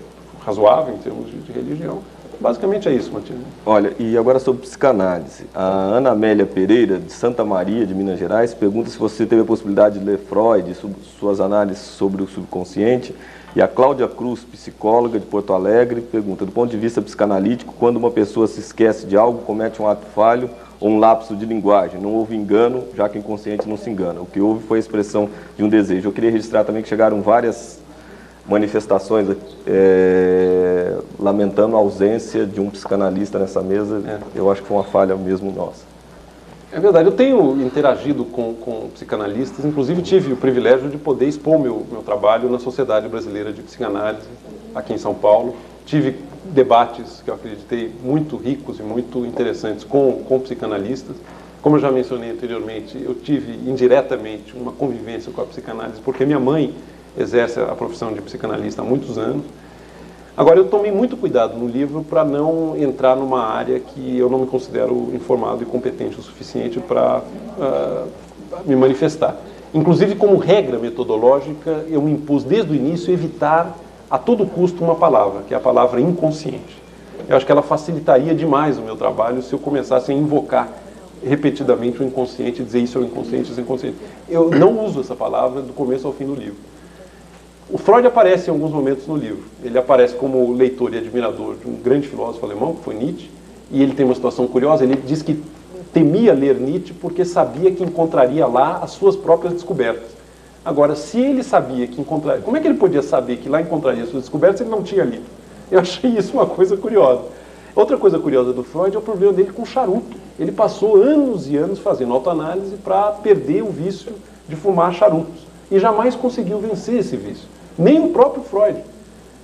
razoável em termos de religião. Basicamente é isso, Matias. Olha, e agora sobre psicanálise. A Ana Amélia Pereira, de Santa Maria, de Minas Gerais, pergunta se você teve a possibilidade de ler Freud, suas análises sobre o subconsciente. E a Cláudia Cruz, psicóloga de Porto Alegre, pergunta: do ponto de vista psicanalítico, quando uma pessoa se esquece de algo, comete um ato falho ou um lapso de linguagem, não houve engano, já que o inconsciente não se engana. O que houve foi a expressão de um desejo. Eu queria registrar também que chegaram várias manifestações lamentando a ausência de um psicanalista nessa mesa. Eu acho que foi uma falha mesmo nossa. É verdade, eu tenho interagido com psicanalistas, inclusive tive o privilégio de poder expor meu trabalho na Sociedade Brasileira de Psicanálise, aqui em São Paulo. Tive debates que eu acreditei muito ricos e muito interessantes com psicanalistas. Como eu já mencionei anteriormente, eu tive indiretamente uma convivência com a psicanálise, porque minha mãe exerce a profissão de psicanalista há muitos anos. Agora, eu tomei muito cuidado no livro para não entrar numa área que eu não me considero informado e competente o suficiente para me manifestar. Inclusive, como regra metodológica, eu me impus desde o início evitar a todo custo uma palavra, que é a palavra inconsciente. Eu acho que ela facilitaria demais o meu trabalho se eu começasse a invocar repetidamente o inconsciente, dizer isso é o inconsciente, isso é o inconsciente. Eu não uso essa palavra do começo ao fim do livro. O Freud aparece em alguns momentos no livro. Ele aparece como leitor e admirador de um grande filósofo alemão, que foi Nietzsche, e ele tem uma situação curiosa. Ele diz que temia ler Nietzsche porque sabia que encontraria lá as suas próprias descobertas. Agora, se ele sabia que encontraria... Como é que ele podia saber que lá encontraria as suas descobertas se ele não tinha lido? Eu achei isso uma coisa curiosa. Outra coisa curiosa do Freud é o problema dele com o charuto. Ele passou anos e anos fazendo autoanálise para perder o vício de fumar charutos. E jamais conseguiu vencer esse vício. Nem o próprio Freud.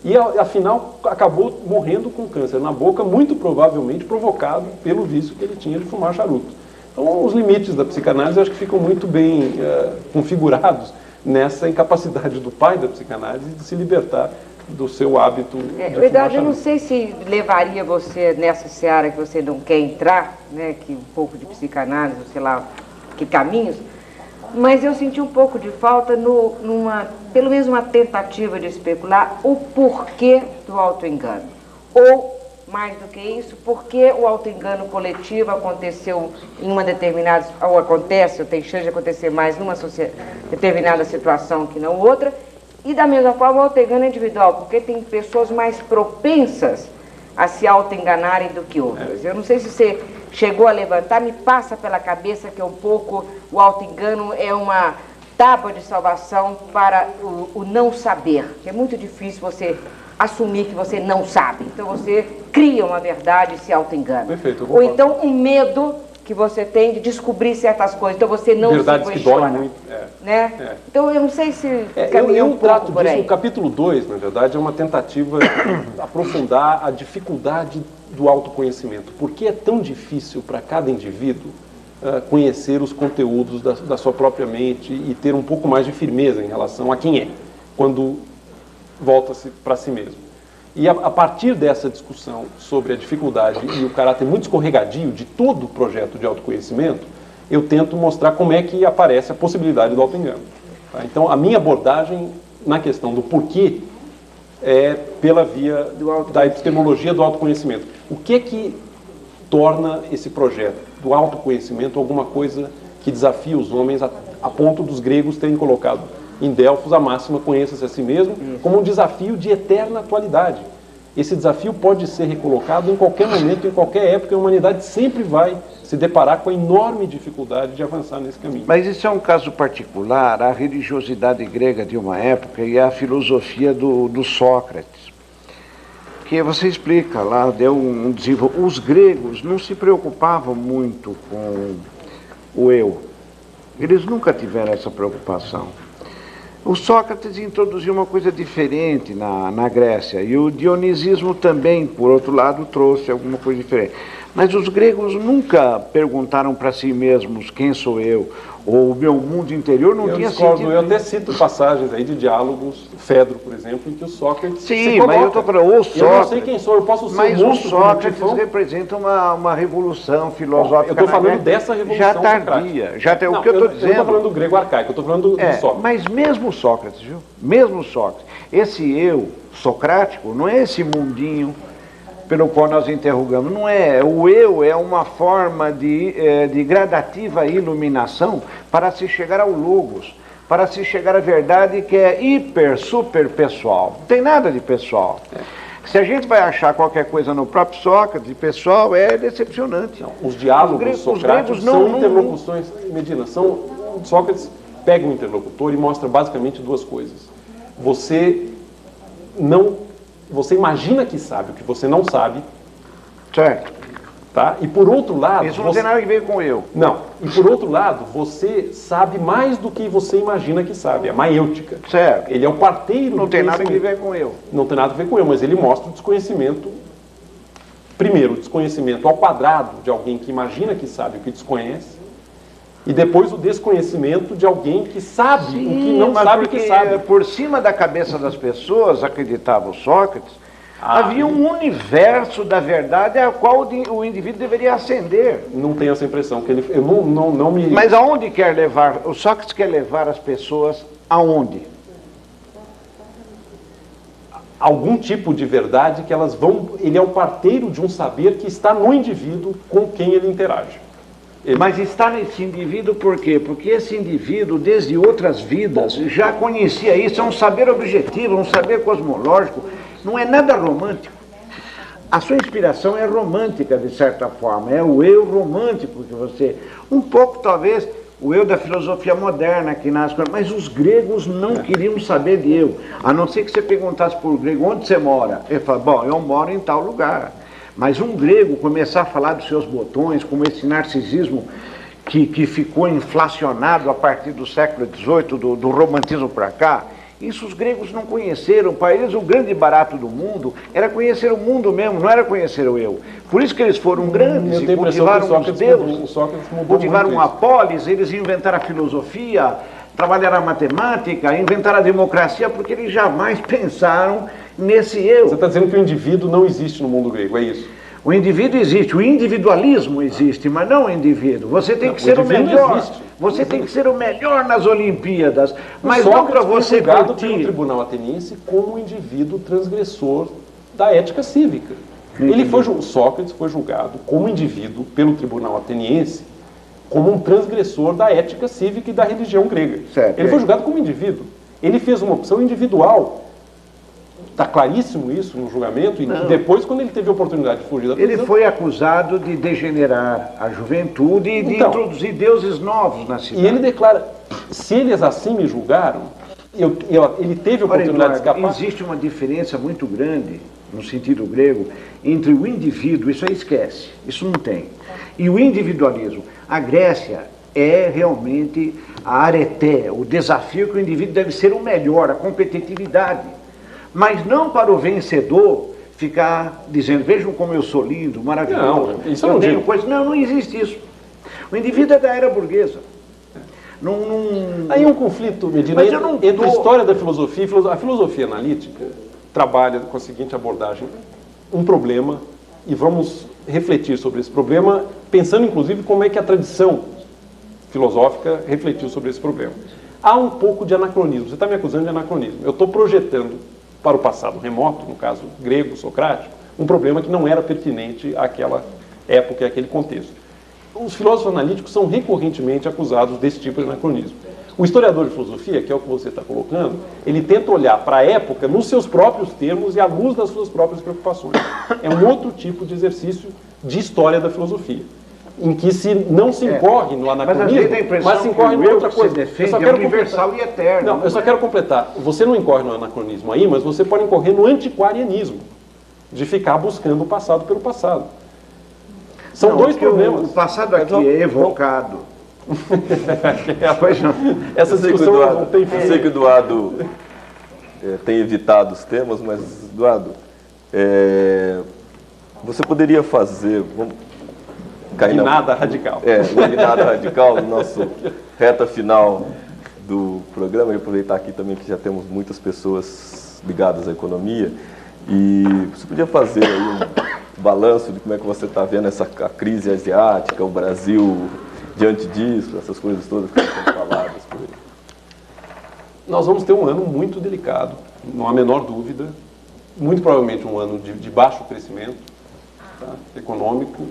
E, afinal, acabou morrendo com câncer na boca, muito provavelmente provocado pelo vício que ele tinha de fumar charuto. Então, os limites da psicanálise eu acho que ficam muito bem configurados nessa incapacidade do pai da psicanálise de se libertar do seu hábito de Eduardo, eu não fumar sei se levaria você nessa seara que você não quer entrar, né, que um pouco de psicanálise, sei lá, que caminhos, mas eu senti um pouco de falta pelo menos uma tentativa de especular o porquê do autoengano. Ou, mais do que isso, porque o autoengano coletivo aconteceu em uma determinada, ou acontece, ou tem chance de acontecer mais numa determinada situação que não outra, e da mesma forma o autoengano é individual, porque tem pessoas mais propensas a se autoenganarem do que outras. Eu não sei se você chegou a levantar, me passa pela cabeça que um pouco o autoengano é uma tábua de salvação para o não saber, que é muito difícil você assumir que você não sabe. Então você cria uma verdade e se autoengana. Perfeito, eu Ou concordo. então um medo que você tem de descobrir certas coisas, então você não Verdades se que questiona. doem muito. Né? Então eu não sei se Eu um pouco trato por disso, aí. o capítulo 2, na verdade, é uma tentativa de aprofundar a dificuldade do autoconhecimento. Por que é tão difícil para cada indivíduo conhecer os conteúdos da sua própria mente e ter um pouco mais de firmeza em relação a quem é, quando volta-se para si mesmo. E a partir dessa discussão sobre a dificuldade e o caráter muito escorregadio de todo o projeto de autoconhecimento, eu tento mostrar como é que aparece a possibilidade do autoengano. Tá? Então, a minha abordagem na questão do porquê é pela via da epistemologia do autoconhecimento. O que é que torna esse projeto do autoconhecimento alguma coisa que desafia os homens a ponto dos gregos terem colocado em Delfos a máxima conheça-se a si mesmo como um desafio de eterna atualidade. Esse desafio pode ser recolocado em qualquer momento, em qualquer época, e a humanidade sempre vai se deparar com a enorme dificuldade de avançar nesse caminho. Mas isso é um caso particular, a religiosidade grega de uma época e a filosofia do Sócrates. Que você explica lá, deu um desenvolvimento. Os gregos não se preocupavam muito com o eu. Eles nunca tiveram essa preocupação. O Sócrates introduziu uma coisa diferente na Grécia, e o dionisismo também, por outro lado, trouxe alguma coisa diferente. Mas os gregos nunca perguntaram para si mesmos quem sou eu, ou o meu mundo interior não tinha sentido. Eu até cito passagens aí de diálogos, Fedro, por exemplo, em que o Sócrates Sim, mas eu estou falando, o Sócrates... Eu não sei quem sou, eu posso ser mas um o monstro Sócrates primitivão. representa uma revolução filosófica. Eu estou falando dessa revolução já tardia. Não, o que eu estou dizendo... Eu não estou falando do grego arcaico, eu estou falando do Sócrates. Mas mesmo Sócrates, viu? Mesmo Sócrates, esse eu socrático não é esse mundinho pelo qual nós interrogamos, não é. O eu é uma forma de gradativa iluminação para se chegar ao logos, para se chegar à verdade que é hiper, super pessoal. Não tem nada de pessoal. Se a gente vai achar qualquer coisa no próprio Sócrates, pessoal, é decepcionante. Não, os diálogos socráticos são interlocuções, Medina, Sócrates pega um interlocutor e mostra basicamente duas coisas. Você imagina que sabe o que você não sabe. Certo. Tá? E por outro lado... Isso não tem nada a ver com eu. Não. E por outro lado, você sabe mais do que você imagina que sabe. É maêutica. Certo. Ele é o parteiro Não do tem nada a conhecimento. ver com eu. Não tem nada a ver com eu, mas ele mostra o desconhecimento. Primeiro, o desconhecimento ao quadrado de alguém que imagina que sabe o que desconhece. E depois o desconhecimento de alguém que sabe o que não sabe que sabe. Por cima da cabeça das pessoas, acreditava o Sócrates, havia um universo da verdade ao qual o indivíduo deveria ascender. Não tenho essa impressão. Que eu não me... Mas aonde quer levar? O Sócrates quer levar as pessoas aonde? Algum tipo de verdade que elas vão... Ele é o parteiro de um saber que está no indivíduo com quem ele interage. Mas está nesse indivíduo por quê? Porque esse indivíduo, desde outras vidas, já conhecia isso. É um saber objetivo, um saber cosmológico. Não é nada romântico. A sua inspiração é romântica, de certa forma. É o eu romântico que você... Um pouco, talvez, o eu da filosofia moderna que nasce... Mas os gregos não queriam saber de eu. A não ser que você perguntasse para o grego, onde você mora? Ele fala, bom, eu moro em tal lugar. Mas um grego começar a falar dos seus botões, como esse narcisismo que ficou inflacionado a partir do século XVIII, do romantismo para cá, isso os gregos não conheceram. Para eles o grande barato do mundo era conhecer o mundo mesmo, não era conhecer o eu. Por isso que eles foram grandes e cultivaram os deuses, cultivaram uma polis, eles inventaram a filosofia, trabalharam a matemática, inventaram a democracia, porque eles jamais pensaram nesse eu. Você está dizendo que o indivíduo não existe no mundo grego, é isso? O indivíduo existe, o individualismo existe, mas não o indivíduo. Você tem que ser o melhor. Você tem que ser o melhor nas Olimpíadas, mas não para você julgado curtir. pelo tribunal ateniense como um indivíduo transgressor da ética cívica. Sócrates foi julgado como indivíduo pelo tribunal ateniense como um transgressor da ética cívica e da religião grega. Certo, ele foi julgado como indivíduo. Ele fez uma opção individual. Está claríssimo isso no julgamento, e depois, quando ele teve a oportunidade de fugir da prisão... Ele foi acusado de degenerar a juventude e de introduzir deuses novos na cidade. E ele declara, se eles assim me julgaram, ele teve a oportunidade de escapar... Existe uma diferença muito grande, no sentido grego, entre o indivíduo, isso aí esquece, isso não tem, e o individualismo. A Grécia é realmente a areté, o desafio que o indivíduo deve ser o melhor, a competitividade. Mas não para o vencedor ficar dizendo, vejam como eu sou lindo, maravilhoso. Não, isso eu não digo. Não existe isso. O indivíduo é da era burguesa. Aí um conflito, Medina, entre a história da filosofia e a filosofia analítica trabalha com a seguinte abordagem: um problema, e vamos refletir sobre esse problema, pensando inclusive como é que a tradição filosófica refletiu sobre esse problema. Há um pouco de anacronismo. Você está me acusando de anacronismo. Eu estou projetando para o passado remoto, no caso grego, socrático, um problema que não era pertinente àquela época e àquele contexto. Os filósofos analíticos são recorrentemente acusados desse tipo de anacronismo. O historiador de filosofia, que é o que você está colocando, ele tenta olhar para a época nos seus próprios termos e à luz das suas próprias preocupações. É um outro tipo de exercício de história da filosofia, em que não se incorre no anacronismo, mas se incorre em outra coisa. Eu só quero universal e eterno. Não, eu só quero completar. Você não incorre no anacronismo aí, mas você pode incorrer no antiquarianismo, de ficar buscando o passado pelo passado. São dois problemas. O passado aqui é evocado. Essa discussão não tem fim. Eu sei que o Eduardo tem evitado os temas, mas, Eduardo, você poderia fazer... Guinada radical. Uma guinada radical no nosso reta final do programa, e aproveitar aqui também que já temos muitas pessoas ligadas à economia, e você podia fazer aí um balanço de como é que você está vendo a crise asiática, o Brasil diante disso, essas coisas todas que estão faladas por aí. Nós vamos ter um ano muito delicado, não há a menor dúvida, muito provavelmente um ano de baixo crescimento, econômico,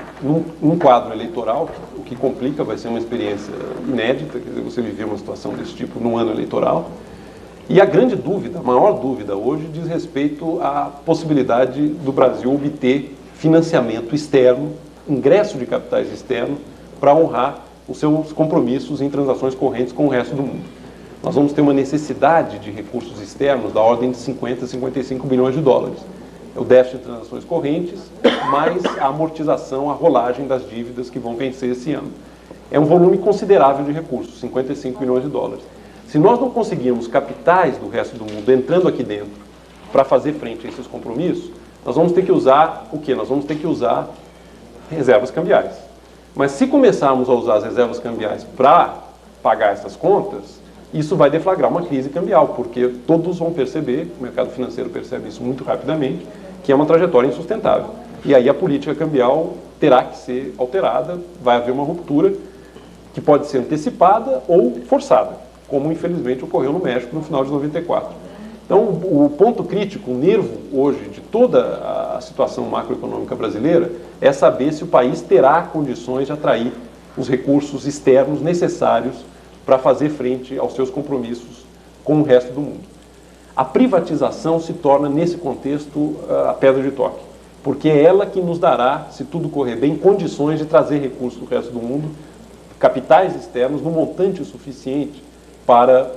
num quadro eleitoral, o que complica, vai ser uma experiência inédita, quer dizer, você viver uma situação desse tipo num ano eleitoral. E a grande dúvida, a maior dúvida hoje, diz respeito à possibilidade do Brasil obter financiamento externo, ingresso de capitais externos, para honrar os seus compromissos em transações correntes com o resto do mundo. Nós vamos ter uma necessidade de recursos externos da ordem de 50 a 55 bilhões de dólares. O déficit de transações correntes, mais a amortização, a rolagem das dívidas que vão vencer esse ano. É um volume considerável de recursos, 55 bilhões de dólares. Se nós não conseguirmos capitais do resto do mundo entrando aqui dentro para fazer frente a esses compromissos, nós vamos ter que usar o quê? Nós vamos ter que usar reservas cambiais. Mas se começarmos a usar as reservas cambiais para pagar essas contas, isso vai deflagrar uma crise cambial, porque todos vão perceber, o mercado financeiro percebe isso muito rapidamente, que é uma trajetória insustentável. E aí a política cambial terá que ser alterada, vai haver uma ruptura que pode ser antecipada ou forçada, como infelizmente ocorreu no México no final de 94. Então o ponto crítico, o nervo hoje de toda a situação macroeconômica brasileira é saber se o país terá condições de atrair os recursos externos necessários para fazer frente aos seus compromissos com o resto do mundo. A privatização se torna, nesse contexto, a pedra de toque, porque é ela que nos dará, se tudo correr bem, condições de trazer recursos do resto do mundo, capitais externos, no montante suficiente para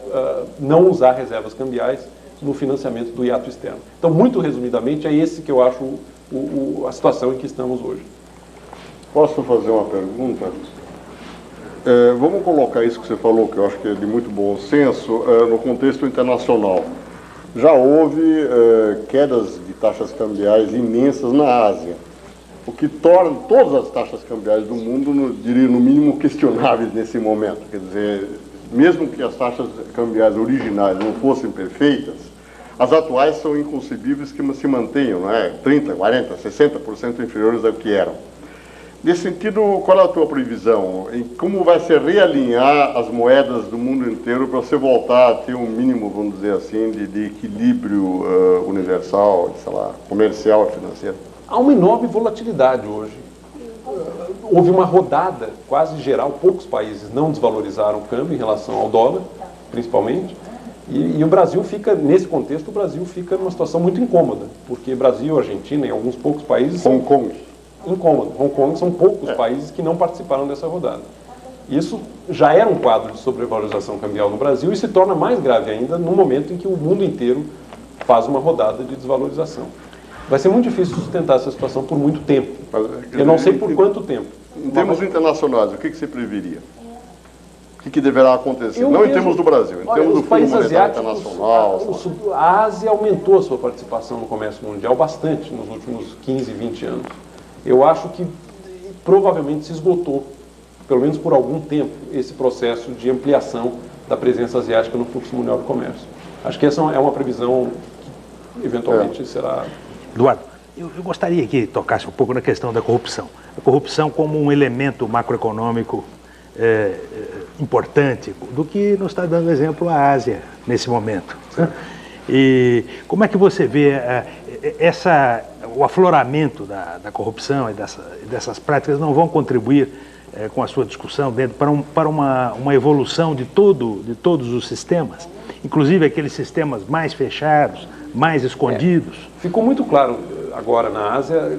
não usar reservas cambiais no financiamento do hiato externo. Então, muito resumidamente, é esse que eu acho a situação em que estamos hoje. Posso fazer uma pergunta? Vamos colocar isso que você falou, que eu acho que é de muito bom senso, no contexto internacional. Já houve quedas de taxas cambiais imensas na Ásia, o que torna todas as taxas cambiais do mundo, diria, no mínimo questionáveis nesse momento. Quer dizer, mesmo que as taxas cambiais originais não fossem perfeitas, as atuais são inconcebíveis que se mantenham, não é? 30%, 40%, 60% inferiores ao que eram. Nesse sentido, qual é a tua previsão? E como vai se realinhar as moedas do mundo inteiro para você voltar a ter um mínimo, vamos dizer assim, de equilíbrio universal, sei lá, comercial e financeiro? Há uma enorme volatilidade hoje. Houve uma rodada quase geral, poucos países não desvalorizaram o câmbio em relação ao dólar, principalmente, e o Brasil fica, nesse contexto, o Brasil fica numa situação muito incômoda, porque Brasil, Argentina e alguns poucos países... Hong Kong. Incômodo. Hong Kong são poucos países que não participaram dessa rodada. Isso já era um quadro de sobrevalorização cambial no Brasil e se torna mais grave ainda no momento em que o mundo inteiro faz uma rodada de desvalorização. Vai ser muito difícil sustentar essa situação por muito tempo. Eu não sei por quanto tempo. Em termos internacionais, o que você preveria? O que deverá acontecer? Não em termos do Brasil, em termos do Fundo Monetário Internacional. A Ásia aumentou a sua participação no comércio mundial bastante nos últimos 15, 20 anos. Eu acho que provavelmente se esgotou, pelo menos por algum tempo, esse processo de ampliação da presença asiática no fluxo mundial do comércio. Acho que essa é uma previsão que eventualmente será... Eduardo, eu gostaria que tocasse um pouco na questão da corrupção. A corrupção como um elemento macroeconômico importante, do que nos está dando exemplo a Ásia nesse momento. E como é que você vê o afloramento da corrupção e dessas práticas não vão contribuir com a sua discussão para uma evolução de todos os sistemas, inclusive aqueles sistemas mais fechados, mais escondidos? Ficou muito claro agora na Ásia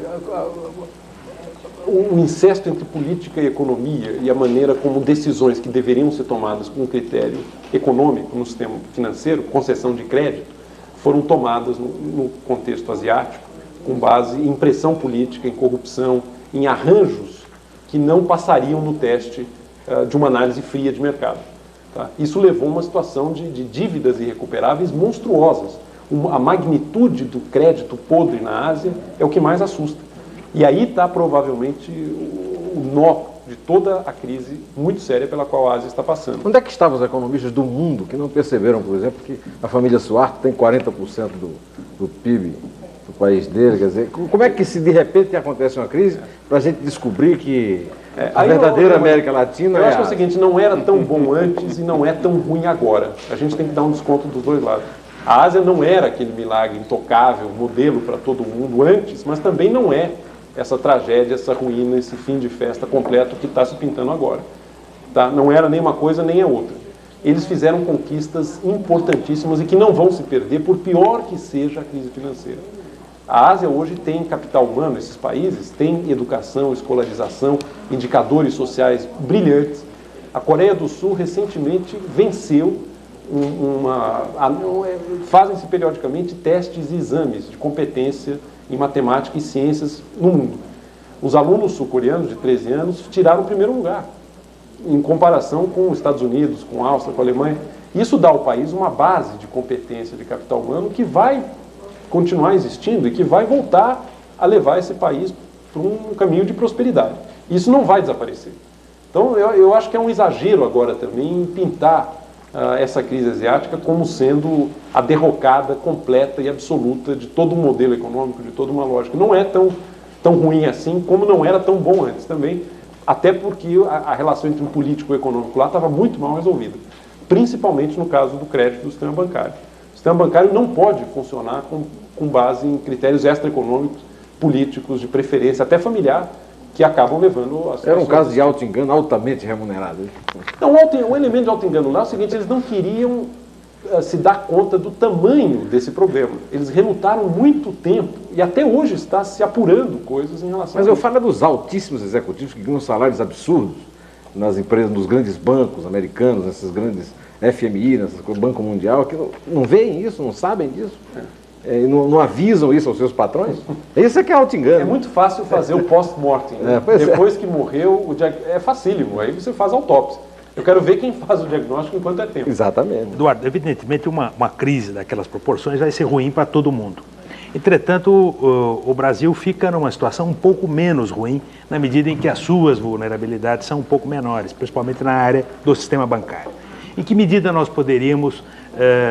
o incesto entre política e economia e a maneira como decisões que deveriam ser tomadas com um critério econômico no sistema financeiro, concessão de crédito, foram tomadas no contexto asiático com base em pressão política, em corrupção, em arranjos que não passariam no teste de uma análise fria de mercado. Tá? Isso levou a uma situação de dívidas irrecuperáveis monstruosas. A magnitude do crédito podre na Ásia é o que mais assusta. E aí está provavelmente o nó de toda a crise muito séria pela qual a Ásia está passando. Onde é que estavam os economistas do mundo que não perceberam, por exemplo, que a família Suharto tem 40% do PIB do país dele? Quer dizer, como é que se de repente acontece uma crise para a gente descobrir que a verdadeira América Latina eu acho que é o seguinte, não era tão bom antes e não é tão ruim agora. A gente tem que dar um desconto dos dois lados. A Ásia não era aquele milagre intocável, modelo para todo mundo antes, mas também não é essa tragédia, essa ruína, esse fim de festa completo que está se pintando agora. Tá? Não era nem uma coisa nem a outra. Eles fizeram conquistas importantíssimas e que não vão se perder, por pior que seja a crise financeira. A Ásia hoje tem capital humano, esses países têm educação, escolarização, indicadores sociais brilhantes. A Coreia do Sul recentemente venceu fazem-se periodicamente testes e exames de competência em matemática e ciências no mundo. Os alunos sul-coreanos de 13 anos tiraram o primeiro lugar, em comparação com os Estados Unidos, com a Áustria, com a Alemanha. Isso dá ao país uma base de competência de capital humano que vai continuar existindo e que vai voltar a levar esse país para um caminho de prosperidade. Isso não vai desaparecer. Então, eu acho que é um exagero agora também pintar essa crise asiática como sendo a derrocada completa e absoluta de todo um modelo econômico, de toda uma lógica. Não é tão ruim assim, como não era tão bom antes também, até porque a relação entre o político e o econômico lá estava muito mal resolvida, principalmente no caso do crédito do sistema bancário. O sistema bancário não pode funcionar com base em critérios extraeconômicos, políticos, de preferência, até familiar, que acabam levando... Era um caso de auto-engano altamente remunerado. Não, o elemento de auto-engano lá é o seguinte, eles não queriam se dar conta do tamanho desse problema. Eles relutaram muito tempo e até hoje está se apurando coisas em relação Mas eu falo dos altíssimos executivos que ganham salários absurdos nas empresas, nos grandes bancos americanos, nesses grandes FMI, Banco Mundial, que não veem isso, não sabem disso. Não avisam isso aos seus patrões? Isso é que é auto-engano. É muito fácil fazer o post-mortem. Depois que morreu, é facílimo. Aí você faz autópsia. Eu quero ver quem faz o diagnóstico enquanto é tempo. Exatamente. Eduardo, evidentemente uma crise daquelas proporções vai ser ruim para todo mundo. Entretanto, o Brasil fica numa situação um pouco menos ruim, na medida em que as suas vulnerabilidades são um pouco menores, principalmente na área do sistema bancário. Em que medida nós poderíamos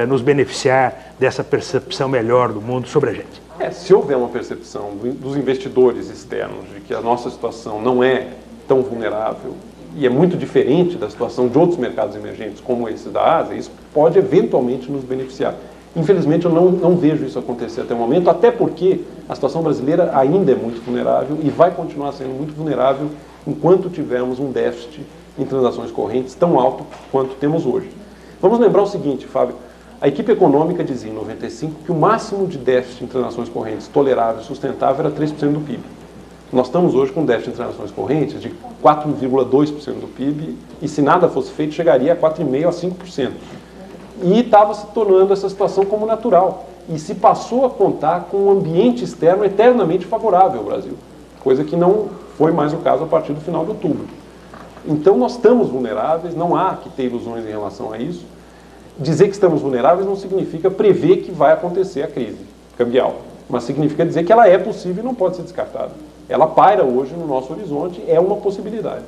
nos beneficiar dessa percepção melhor do mundo sobre a gente? Se houver uma percepção dos investidores externos de que a nossa situação não é tão vulnerável e é muito diferente da situação de outros mercados emergentes, como esse da Ásia, isso pode eventualmente nos beneficiar. Infelizmente, eu não vejo isso acontecer até o momento, até porque a situação brasileira ainda é muito vulnerável e vai continuar sendo muito vulnerável enquanto tivermos um déficit em transações correntes tão alto quanto temos hoje. Vamos lembrar o seguinte, Fábio, a equipe econômica dizia em 95 que o máximo de déficit em transações correntes tolerável e sustentável era 3% do PIB. Nós estamos hoje com um déficit em transações correntes de 4,2% do PIB e se nada fosse feito chegaria a 4,5% a 5%. E estava se tornando essa situação como natural. E se passou a contar com um ambiente externo eternamente favorável ao Brasil, coisa que não foi mais o caso a partir do final de outubro. Então nós estamos vulneráveis, não há que ter ilusões em relação a isso. Dizer que estamos vulneráveis não significa prever que vai acontecer a crise cambial, mas significa dizer que ela é possível e não pode ser descartada. Ela paira hoje no nosso horizonte, é uma possibilidade.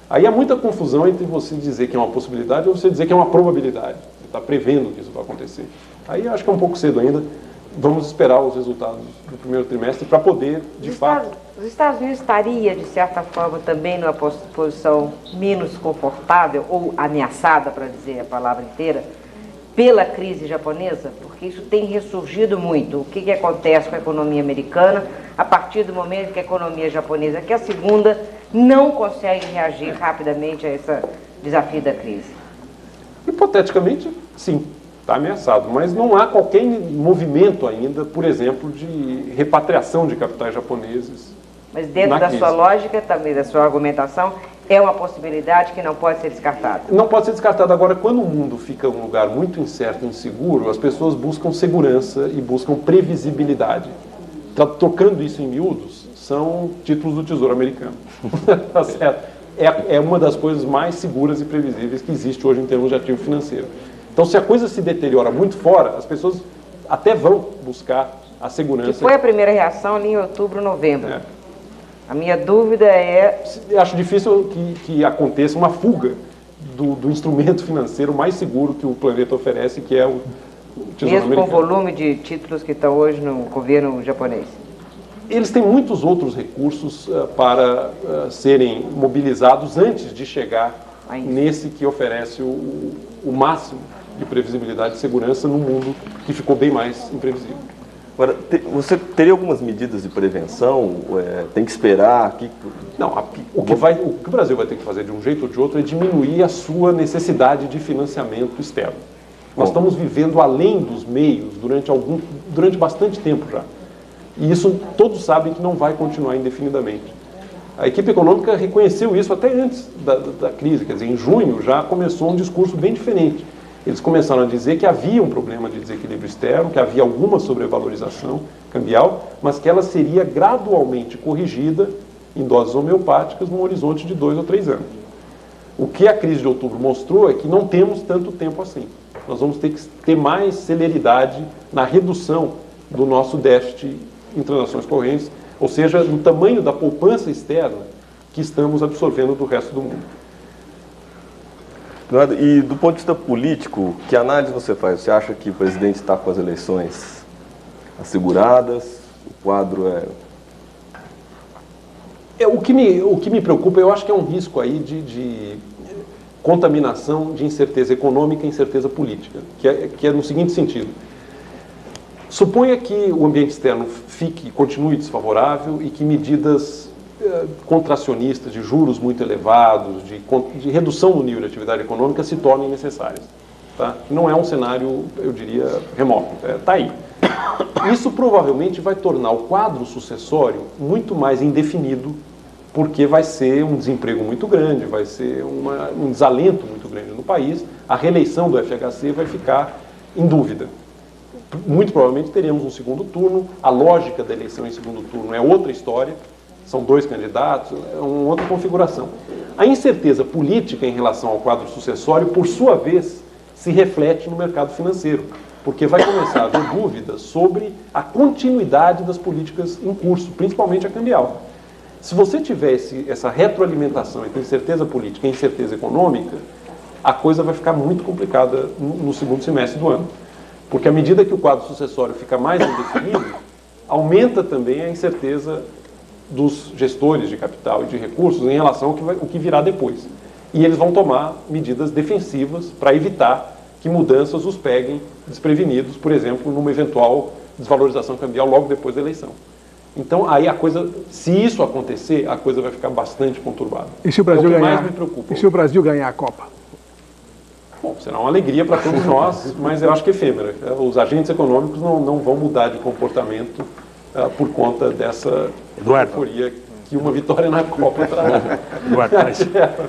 Aí há muita confusão entre você dizer que é uma possibilidade ou você dizer que é uma probabilidade. Você está prevendo que isso vai acontecer. Aí eu acho que é um pouco cedo ainda. Vamos esperar os resultados do primeiro trimestre para poder, de fato... Os Estados Unidos estaria, de certa forma, também numa posição menos confortável ou ameaçada, para dizer a palavra inteira, pela crise japonesa? Porque isso tem ressurgido muito. O que acontece com a economia americana a partir do momento que a economia japonesa, que é a segunda, não consegue reagir rapidamente a esse desafio da crise? Hipoteticamente, sim, está ameaçado, mas não há qualquer movimento ainda, por exemplo, de repatriação de capitais japoneses. Mas dentro da sua lógica, também da sua argumentação, é uma possibilidade que não pode ser descartada. Não pode ser descartada. Agora, quando o mundo fica um lugar muito incerto e inseguro, as pessoas buscam segurança e buscam previsibilidade. Trocando isso em miúdos, são títulos do Tesouro Americano. Tá certo? É uma das coisas mais seguras e previsíveis que existe hoje em termos de ativo financeiro. Então, se a coisa se deteriora muito fora, as pessoas até vão buscar a segurança. Que foi a primeira reação ali em outubro, novembro. A minha dúvida é... Eu acho difícil que aconteça uma fuga do instrumento financeiro mais seguro que o planeta oferece, que é o Tesouro Americano. Mesmo com o volume de títulos que estão hoje no governo japonês. Eles têm muitos outros recursos para serem mobilizados antes de chegar nesse que oferece o máximo de previsibilidade e segurança num mundo que ficou bem mais imprevisível. Agora, você teria algumas medidas de prevenção? Tem que esperar? Não, o que o Brasil vai ter que fazer de um jeito ou de outro é diminuir a sua necessidade de financiamento externo. Nós estamos vivendo além dos meios durante bastante tempo já. E isso todos sabem que não vai continuar indefinidamente. A equipe econômica reconheceu isso até antes da crise, quer dizer, em junho já começou um discurso bem diferente. Eles começaram a dizer que havia um problema de desequilíbrio externo, que havia alguma sobrevalorização cambial, mas que ela seria gradualmente corrigida em doses homeopáticas num horizonte de 2 ou 3 anos. O que a crise de outubro mostrou é que não temos tanto tempo assim. Nós vamos ter que ter mais celeridade na redução do nosso déficit em transações correntes, ou seja, no tamanho da poupança externa que estamos absorvendo do resto do mundo. E do ponto de vista político, que análise você faz? Você acha que o presidente está com as eleições asseguradas? O quadro O que me preocupa, eu acho que é um risco aí de contaminação de incerteza econômica e incerteza política, que é no seguinte sentido. Suponha que o ambiente externo continue desfavorável e que medidas contracionistas, de juros muito elevados, de redução do nível de atividade econômica se tornem necessárias. Tá? Não é um cenário, eu diria, remoto. Está aí. Isso provavelmente vai tornar o quadro sucessório muito mais indefinido, porque vai ser um desemprego muito grande, vai ser um desalento muito grande no país, a reeleição do FHC vai ficar em dúvida. Muito provavelmente teremos um segundo turno, a lógica da eleição em segundo turno é outra história, são 2 candidatos, é uma outra configuração. A incerteza política em relação ao quadro sucessório, por sua vez, se reflete no mercado financeiro, porque vai começar a haver dúvidas sobre a continuidade das políticas em curso, principalmente a cambial. Se você tivesse essa retroalimentação entre incerteza política e incerteza econômica, a coisa vai ficar muito complicada no segundo semestre do ano. Porque à medida que o quadro sucessório fica mais indefinido, aumenta também a incerteza dos gestores de capital e de recursos em relação ao que virá depois. E eles vão tomar medidas defensivas para evitar que mudanças os peguem desprevenidos, por exemplo, numa eventual desvalorização cambial logo depois da eleição. Então, aí a coisa, se isso acontecer, a coisa vai ficar bastante conturbada. E se o Brasil é o que ganhar, mais me preocupa. E se o Brasil ganhar a Copa? Bom, será uma alegria para todos nós, mas eu acho que é efêmera. Os agentes econômicos não vão mudar de comportamento por conta dessa euforia que uma vitória na Copa traz. Eduardo,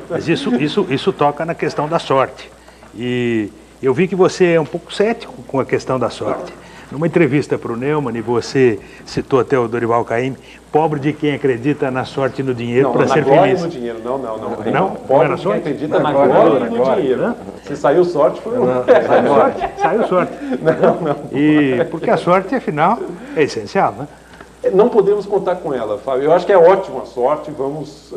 mas isso toca na questão da sorte. E eu vi que você é um pouco cético com a questão da sorte. Numa entrevista para o Neumann, você citou até o Dorival Caymmi, pobre de quem acredita na sorte e no dinheiro para ser feliz. No dinheiro, não. Pobre de quem acredita na glória e no dinheiro. Se saiu sorte, foi Saiu sorte. Não. E porque a sorte, afinal, é essencial, né? Não podemos contar com ela, Fábio. Eu acho que é ótima a sorte, vamos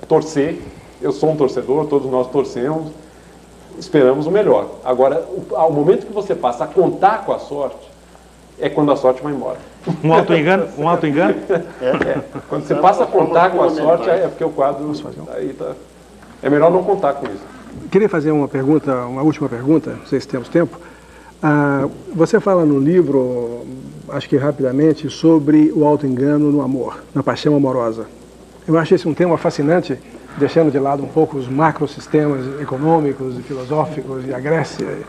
torcer. Eu sou um torcedor, todos nós torcemos, esperamos o melhor. Agora, ao momento que você passa a contar com a sorte, é quando a sorte vai embora. Um auto-engano? Quando você passa a contar com a sorte, é porque o quadro aí tá. É melhor não contar com isso. Queria fazer uma última pergunta, não sei se temos tempo. Você fala no livro, acho que rapidamente, sobre o auto-engano no amor, na paixão amorosa. Eu acho esse um tema fascinante, deixando de lado um pouco os macrosistemas econômicos e filosóficos e a Grécia.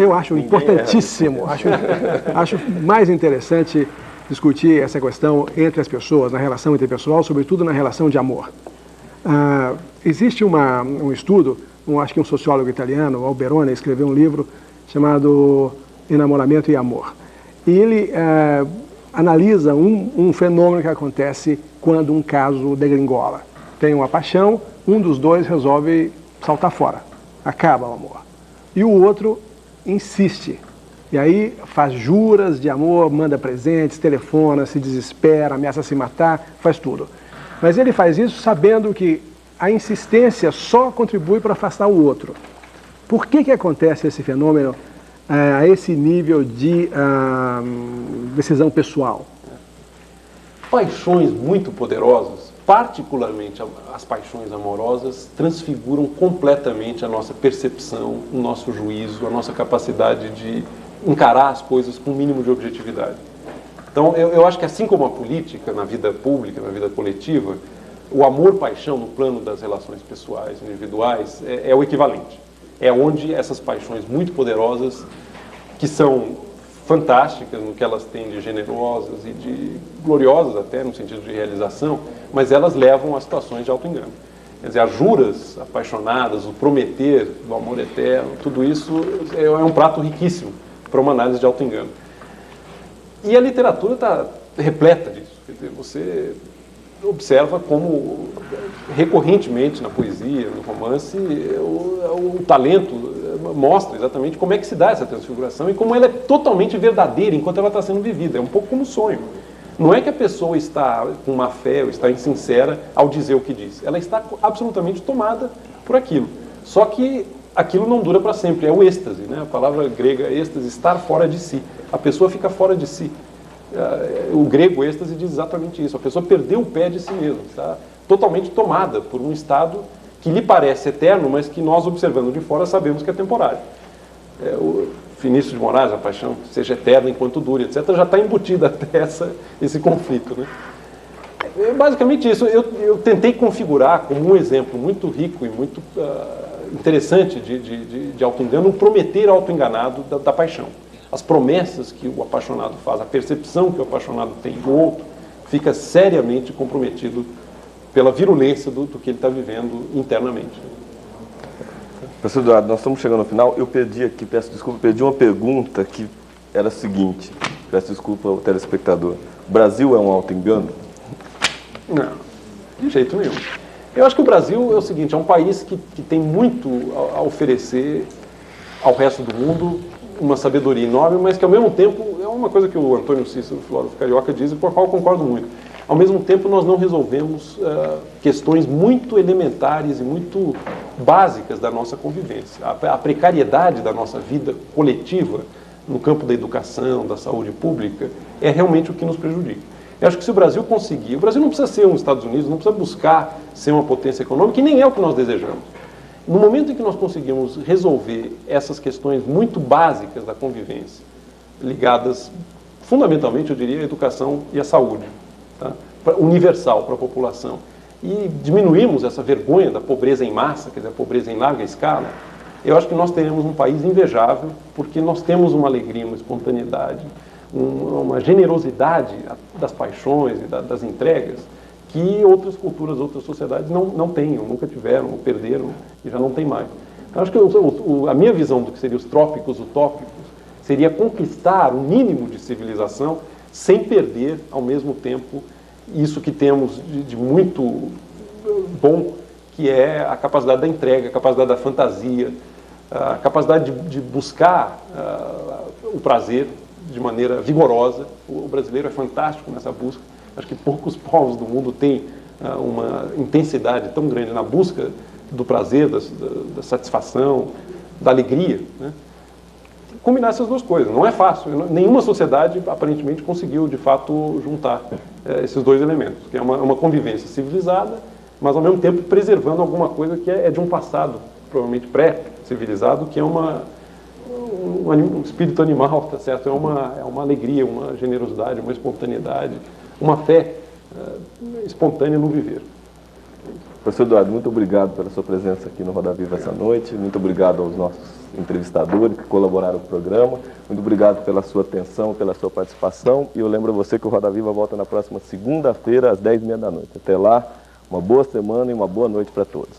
Eu acho importantíssimo, acho mais interessante discutir essa questão entre as pessoas, na relação interpessoal, sobretudo na relação de amor. Existe um estudo, acho que um sociólogo italiano, Alberoni, escreveu um livro chamado Enamoramento e Amor. E ele analisa um fenômeno que acontece quando um caso degringola. Tem uma paixão, um dos dois resolve saltar fora, acaba o amor. E o outro insiste. E aí faz juras de amor, manda presentes, telefona, se desespera, ameaça se matar, faz tudo. Mas ele faz isso sabendo que a insistência só contribui para afastar o outro. Por que acontece esse fenômeno a esse nível de decisão pessoal? Paixões muito poderosas, particularmente as paixões amorosas, transfiguram completamente a nossa percepção, o nosso juízo, a nossa capacidade de encarar as coisas com o mínimo de objetividade. Então, eu acho que assim como a política, na vida pública, na vida coletiva, o amor-paixão no plano das relações pessoais, individuais, é o equivalente. É onde essas paixões muito poderosas, que são fantásticas no que elas têm de generosas e de gloriosas até, no sentido de realização, mas elas levam a situações de auto-engano. Quer dizer, as juras apaixonadas, o prometer do amor eterno, tudo isso é um prato riquíssimo para uma análise de auto-engano. E a literatura está repleta disso. Quer dizer, você observa como, recorrentemente na poesia, no romance, o talento mostra exatamente como é que se dá essa transfiguração e como ela é totalmente verdadeira enquanto ela está sendo vivida. É um pouco como um sonho. Não é que a pessoa está com má fé ou está insincera ao dizer o que diz. Ela está absolutamente tomada por aquilo. Só que aquilo não dura para sempre. É o êxtase, né? A palavra grega êxtase, estar fora de si. A pessoa fica fora de si. O grego êxtase diz exatamente isso. A pessoa perdeu o pé de si mesma. Está totalmente tomada por um estado que lhe parece eterno, mas que nós, observando de fora, sabemos que é temporário. O Vinícius de Moraes, a paixão seja eterna enquanto dure, etc., já está embutida até esse conflito. Né? Basicamente isso. Eu tentei configurar como um exemplo muito rico e muito interessante de auto-engano, um prometer auto-enganado da paixão. As promessas que o apaixonado faz, a percepção que o apaixonado tem do outro, fica seriamente comprometido pela virulência do que ele está vivendo internamente. Professor Eduardo, nós estamos chegando ao final. Eu peço desculpa, perdi uma pergunta que era a seguinte, peço desculpa ao telespectador. O Brasil é um auto-engano? Não, de jeito nenhum. Eu acho que o Brasil é o seguinte, é um país que tem muito a oferecer ao resto do mundo, uma sabedoria enorme, mas que ao mesmo tempo é uma coisa que o Antônio Cícero, filósofo carioca, diz e por qual eu concordo muito. Ao mesmo tempo, nós não resolvemos questões muito elementares e muito básicas da nossa convivência. A precariedade da nossa vida coletiva no campo da educação, da saúde pública, é realmente o que nos prejudica. Eu acho que se o Brasil conseguir, o Brasil não precisa ser um Estados Unidos, não precisa buscar ser uma potência econômica, e nem é o que nós desejamos. No momento em que nós conseguimos resolver essas questões muito básicas da convivência, ligadas fundamentalmente, eu diria, à educação e à saúde, tá? Universal para a população, e diminuímos essa vergonha da pobreza em massa, quer dizer, a pobreza em larga escala, eu acho que nós teremos um país invejável, porque nós temos uma alegria, uma espontaneidade, uma generosidade das paixões e das entregas que outras culturas, outras sociedades não tenham, nunca tiveram, perderam e já não tem mais. Eu acho que a minha visão do que seriam os trópicos utópicos seria conquistar um mínimo de civilização sem perder, ao mesmo tempo, isso que temos de muito bom, que é a capacidade da entrega, a capacidade da fantasia, a capacidade de buscar o prazer de maneira vigorosa. O brasileiro é fantástico nessa busca. Acho que poucos povos do mundo têm uma intensidade tão grande na busca do prazer, da satisfação, da alegria, né? Combinar essas duas coisas. Não é fácil. Nenhuma sociedade, aparentemente, conseguiu, de fato, juntar esses dois elementos, que é uma convivência civilizada, mas, ao mesmo tempo, preservando alguma coisa que é de um passado, provavelmente pré-civilizado, que é um espírito animal, tá certo? É uma alegria, uma generosidade, uma espontaneidade, uma fé espontânea no viver. Professor Eduardo, muito obrigado pela sua presença aqui no Roda Viva essa noite. Muito obrigado aos nossos entrevistadores que colaboraram com o programa. Muito obrigado pela sua atenção, pela sua participação. E eu lembro a você que o Roda Viva volta na próxima segunda-feira, às 10h30 da noite. Até lá, uma boa semana e uma boa noite para todos.